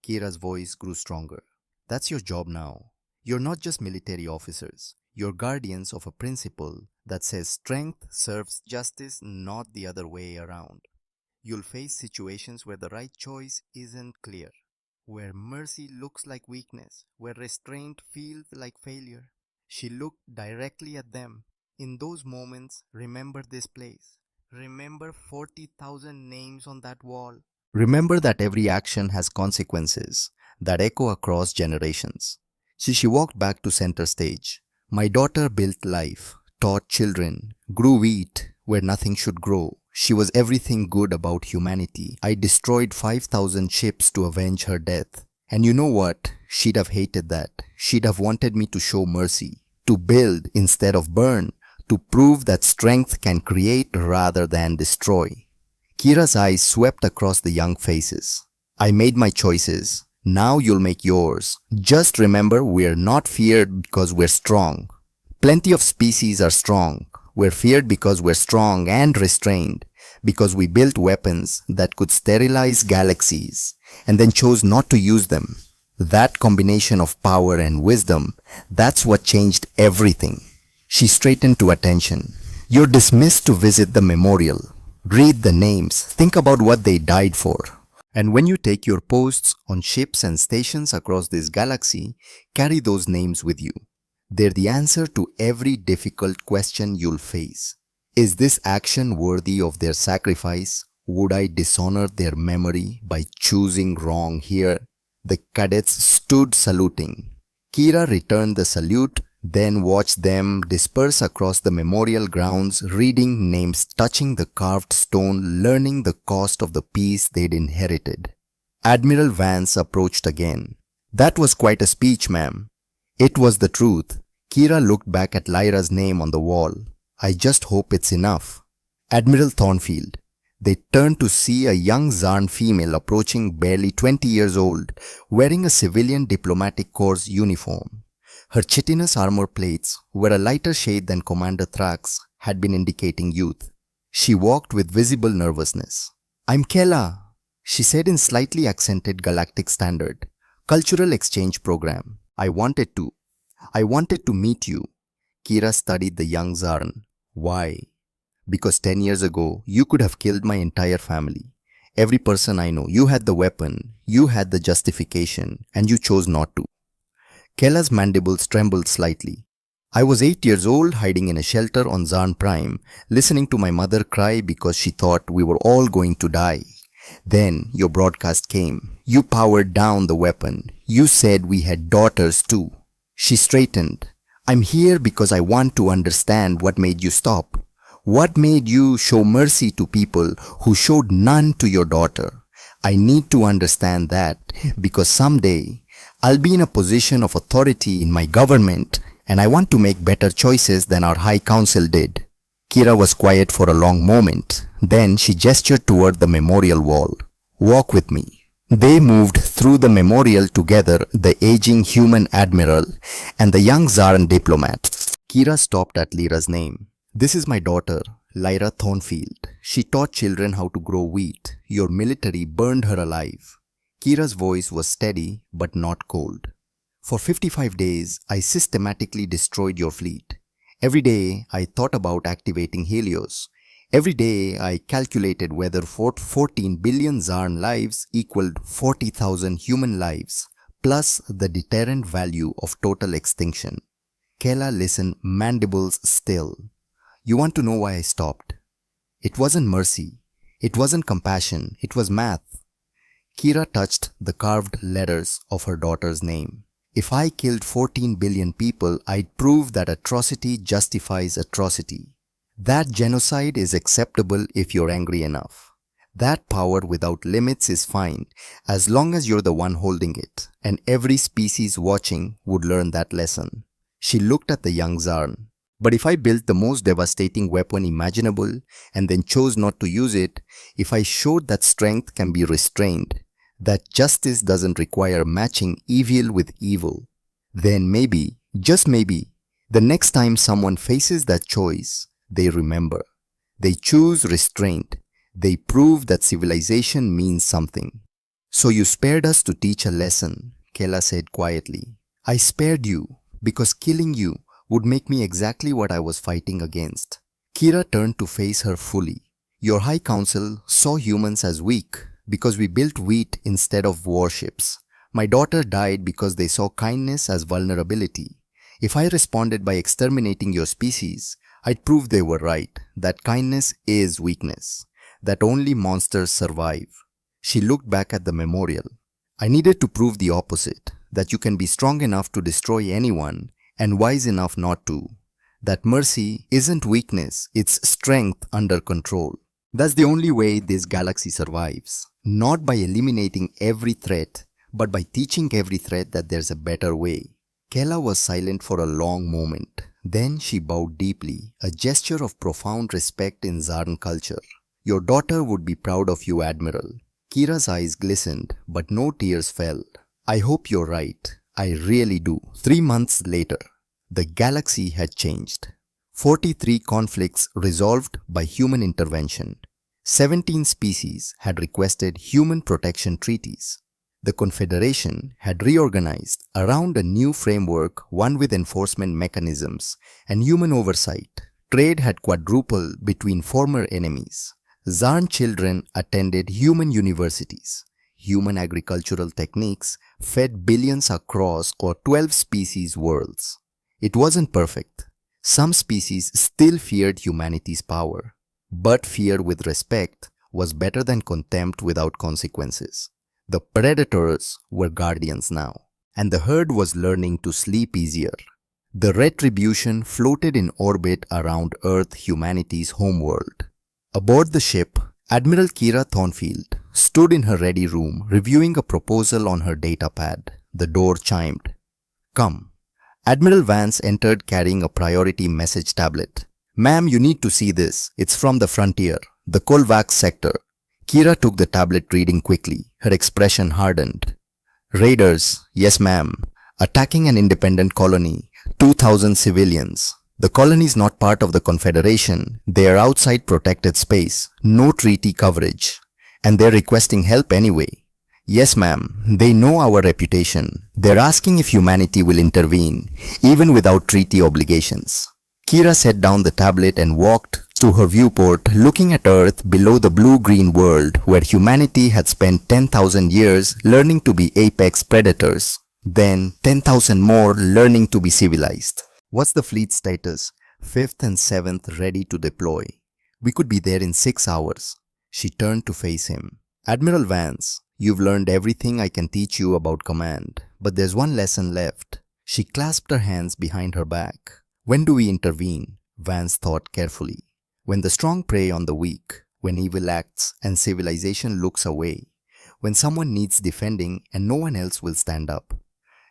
Kira's voice grew stronger. That's your job now. You're not just military officers. You're guardians of a principle that says strength serves justice, not the other way around. You'll face situations where the right choice isn't clear, where mercy looks like weakness, where restraint feels like failure. She looked directly at them. In those moments, remember this place. Remember 40,000 names on that wall. Remember that every action has consequences that echo across generations. She walked back to center stage. My daughter built life, taught children, grew wheat where nothing should grow. She was everything good about humanity. I destroyed 5,000 ships to avenge her death. And you know what? She'd have hated that. She'd have wanted me to show mercy, to build instead of burn, to prove that strength can create rather than destroy. Kira's eyes swept across the young faces. I made my choices. Now you'll make yours. Just remember, we're not feared because we're strong. Plenty of species are strong. We're feared because we're strong and restrained, because we built weapons that could sterilize galaxies and then chose not to use them. That combination of power and wisdom, that's what changed everything. She straightened to attention. You're dismissed to visit the memorial. Read the names. Think about what they died for. And when you take your posts on ships and stations across this galaxy, carry those names with you. They're the answer to every difficult question you'll face. Is this action worthy of their sacrifice? Would I dishonor their memory by choosing wrong here? The cadets stood saluting. Kira returned the salute, then watched them disperse across the memorial grounds, reading names, touching the carved stone, learning the cost of the peace they'd inherited. Admiral Vance approached again. That was quite a speech, ma'am. It was the truth. Kira looked back at Lyra's name on the wall. I just hope it's enough. Admiral Thornfield. They turned to see a young Zarn female approaching, barely 20 years old, wearing a civilian diplomatic corps uniform. Her chitinous armor plates were a lighter shade than Commander Thrax had been indicating youth. She walked with visible nervousness. I'm Kela, she said in slightly accented Galactic standard. Cultural exchange program. I wanted to meet you. Kira studied the young Zarn. Why? Because 10 years ago, you could have killed my entire family. Every person I know. You had the weapon, you had the justification, and you chose not to. Kela's mandibles trembled slightly. I was 8 years old, hiding in a shelter on Zarn Prime, listening to my mother cry because she thought we were all going to die. Then your broadcast came. You powered down the weapon. You said we had daughters too. She straightened. I'm here because I want to understand what made you stop. What made you show mercy to people who showed none to your daughter? I need to understand that because someday I'll be in a position of authority in my government and I want to make better choices than our High Council did. Kira was quiet for a long moment. Then she gestured toward the memorial wall. Walk with me. They moved through the memorial together, the aging human admiral and the young Zarn diplomat. Kira stopped at Lyra's name. This is my daughter, Lyra Thornfield. She taught children how to grow wheat. Your military burned her alive. Kira's voice was steady but not cold. For 55 days, I systematically destroyed your fleet. Every day, I thought about activating Helios. Every day, I calculated whether 14 billion Zarn lives equaled 40,000 human lives, plus the deterrent value of total extinction. Kela listened, mandibles still. You want to know why I stopped? It wasn't mercy. It wasn't compassion. It was math. Kira touched the carved letters of her daughter's name. If I killed 14 billion people, I'd prove that atrocity justifies atrocity. That genocide is acceptable if you're angry enough. That power without limits is fine, as long as you're the one holding it, and every species watching would learn that lesson. She looked at the young Zarn. But if I built the most devastating weapon imaginable and then chose not to use it, if I showed that strength can be restrained, that justice doesn't require matching evil with evil, then maybe, just maybe, the next time someone faces that choice, they remember. They choose restraint. They prove that civilization means something. So you spared us to teach a lesson, Kela said quietly. I spared you because killing you would make me exactly what I was fighting against. Kira turned to face her fully. Your High Council saw humans as weak because we built wheat instead of warships. My daughter died because they saw kindness as vulnerability. If I responded by exterminating your species, I'd prove they were right, that kindness is weakness, that only monsters survive. She looked back at the memorial. I needed to prove the opposite, that you can be strong enough to destroy anyone and wise enough not to. That mercy isn't weakness, it's strength under control. That's the only way this galaxy survives. Not by eliminating every threat, but by teaching every threat that there's a better way. Kela was silent for a long moment. Then she bowed deeply, a gesture of profound respect in Zarn culture. Your daughter would be proud of you, Admiral. Kira's eyes glistened, but no tears fell. I hope you're right. I really do. 3 months later, the galaxy had changed. 43 conflicts resolved by human intervention. 17 species had requested human protection treaties. The Confederation had reorganized around a new framework, one with enforcement mechanisms and human oversight. Trade had quadrupled between former enemies. Zarn children attended human universities. Human agricultural techniques fed billions across 12 species worlds. It wasn't perfect. Some species still feared humanity's power. But fear with respect was better than contempt without consequences. The predators were guardians now, and the herd was learning to sleep easier. The retribution floated in orbit around Earth, humanity's homeworld. Aboard the ship, Admiral Kira Thornfield stood in her ready room reviewing a proposal on her datapad. The door chimed. Come. Admiral Vance entered carrying a priority message tablet. Ma'am, you need to see this. It's from the frontier, the Kolvax sector. Kira took the tablet, reading quickly. Her expression hardened. Raiders, yes ma'am, attacking an independent colony, 2,000 civilians. The colony is not part of the Confederation. They are outside protected space, no treaty coverage. And they're requesting help anyway. Yes ma'am, they know our reputation. They're asking if humanity will intervene, even without treaty obligations. Kira set down the tablet and walked to her viewport, looking at Earth below the blue-green world where humanity had spent 10,000 years learning to be apex predators, then 10,000 more learning to be civilized. What's the fleet status? 5th and 7th ready to deploy. We could be there in 6 hours. She turned to face him. Admiral Vance, you've learned everything I can teach you about command, but there's one lesson left. She clasped her hands behind her back. When do we intervene? Vance thought carefully. When the strong prey on the weak, when evil acts and civilization looks away, when someone needs defending and no one else will stand up.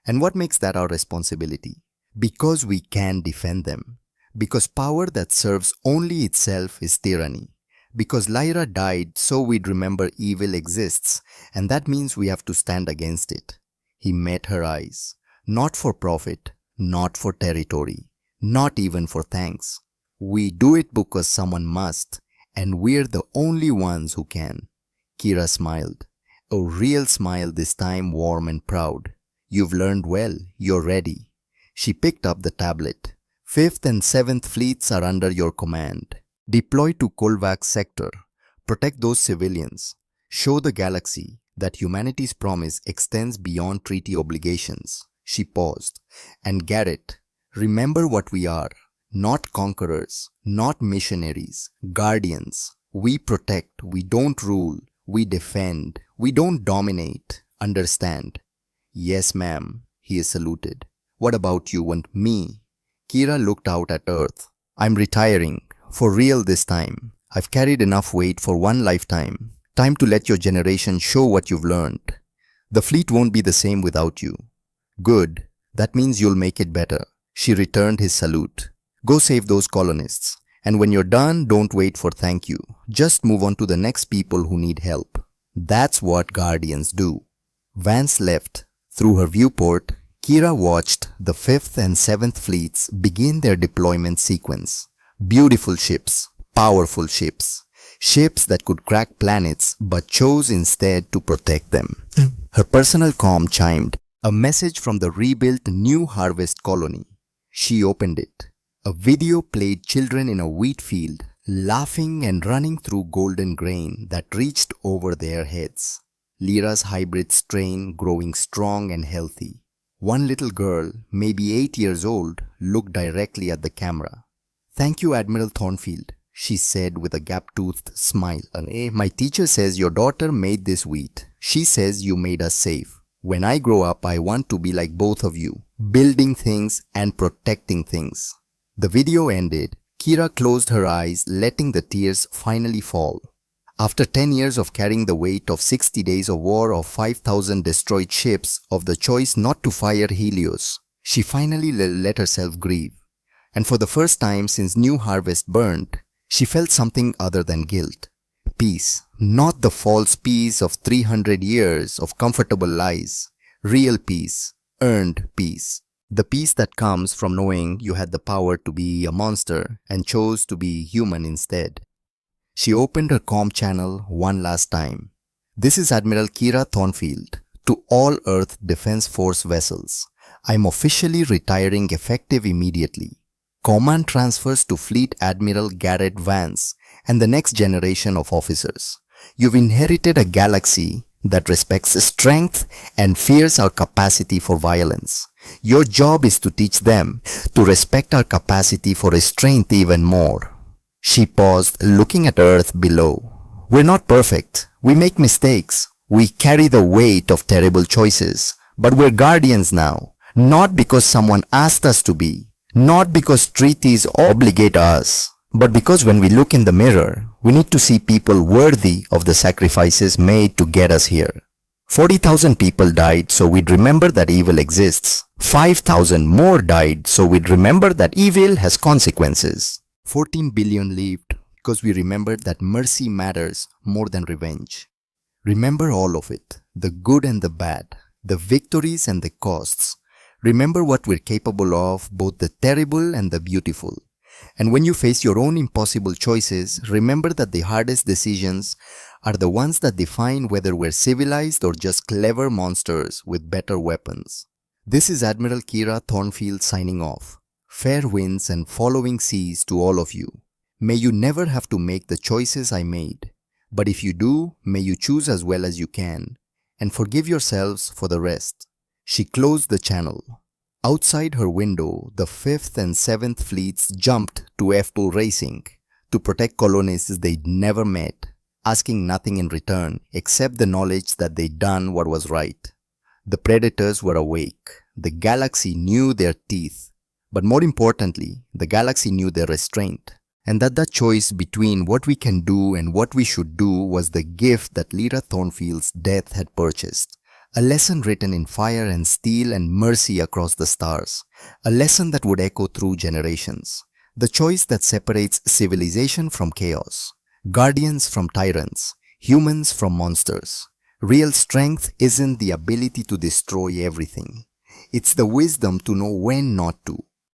And what makes that our responsibility? Because we can defend them. Because power that serves only itself is tyranny. Because Lyra died so we'd remember evil exists, and that means we have to stand against it. He met her eyes. Not for profit, not for territory. Not even for thanks. We do it because someone must, and we're the only ones who can. Kira smiled. A real smile, this time warm and proud. You've learned well. You're ready. She picked up the tablet. 5th and 7th fleets are under your command. Deploy to Kolvax sector. Protect those civilians. Show the galaxy that humanity's promise extends beyond treaty obligations. She paused. And Garrett, remember what we are. Not conquerors, not missionaries, guardians. We protect, we don't rule, we defend, we don't dominate. Understand? Yes, ma'am, he saluted. What about you and me? Kira looked out at Earth. I'm retiring, for real this time. I've carried enough weight for one lifetime. Time to let your generation show what you've learned. The fleet won't be the same without you. Good, that means you'll make it better. She returned his salute. Go save those colonists. And when you're done, don't wait for thank you. Just move on to the next people who need help. That's what guardians do. Vance left. Through her viewport, Kira watched the 5th and 7th fleets begin their deployment sequence. Beautiful ships, powerful ships. Ships that could crack planets but chose instead to protect them. Her personal comm chimed. A message from the rebuilt New Harvest colony. She opened it. A video played children in a wheat field, laughing and running through golden grain that reached over their heads. Lyra's hybrid strain growing strong and healthy. One little girl, maybe 8 years old, looked directly at the camera. "Thank you, Admiral Thornfield," she said with a gap-toothed smile. "My teacher says your daughter made this wheat. She says you made us safe. When I grow up, I want to be like both of you, building things and protecting things." The video ended. Kira closed her eyes, letting the tears finally fall. After 10 years of carrying the weight of 60 days of war, of 5,000 destroyed ships, of the choice not to fire Helios, she finally let herself grieve. And for the first time since New Harvest burned, she felt something other than guilt. Peace. Not the false peace of 300 years of comfortable lies. Real peace. Earned peace. The peace that comes from knowing you had the power to be a monster and chose to be human instead. She opened her comm channel one last time. "This is Admiral Kira Thornfield. To all Earth Defense Force vessels, I'm officially retiring effective immediately. Command transfers to Fleet Admiral Garrett Vance and the next generation of officers. You've inherited a galaxy that respects strength and fears our capacity for violence. Your job is to teach them to respect our capacity for restraint even more." She paused, looking at Earth below. "We're not perfect. We make mistakes. We carry the weight of terrible choices. But we're guardians now. Not because someone asked us to be. Not because treaties obligate us. But because when we look in the mirror, we need to see people worthy of the sacrifices made to get us here. 40,000 people died so we'd remember that evil exists. 5,000 more died so we'd remember that evil has consequences. 14 billion lived because we remembered that mercy matters more than revenge. Remember all of it, the good and the bad, the victories and the costs. Remember what we're capable of, both the terrible and the beautiful. And when you face your own impossible choices, remember that the hardest decisions are the ones that define whether we're civilized or just clever monsters with better weapons. This is Admiral Kira Thornfield signing off. Fair winds and following seas to all of you. May you never have to make the choices I made. But if you do, may you choose as well as you can, and forgive yourselves for the rest. She closed the channel. Outside her window, the 5th and 7th fleets jumped to F2 racing to protect colonists they'd never met, asking nothing in return except the knowledge that they'd done what was right. The predators were awake. The galaxy knew their teeth. But more importantly, the galaxy knew their restraint. And that choice between what we can do and what we should do was the gift that Lyra Thornfield's death had purchased. A lesson written in fire and steel and mercy across the stars. A lesson that would echo through generations. The choice that separates civilization from chaos. Guardians from tyrants. Humans from monsters. Real strength isn't the ability to destroy everything. It's the wisdom to know when not to.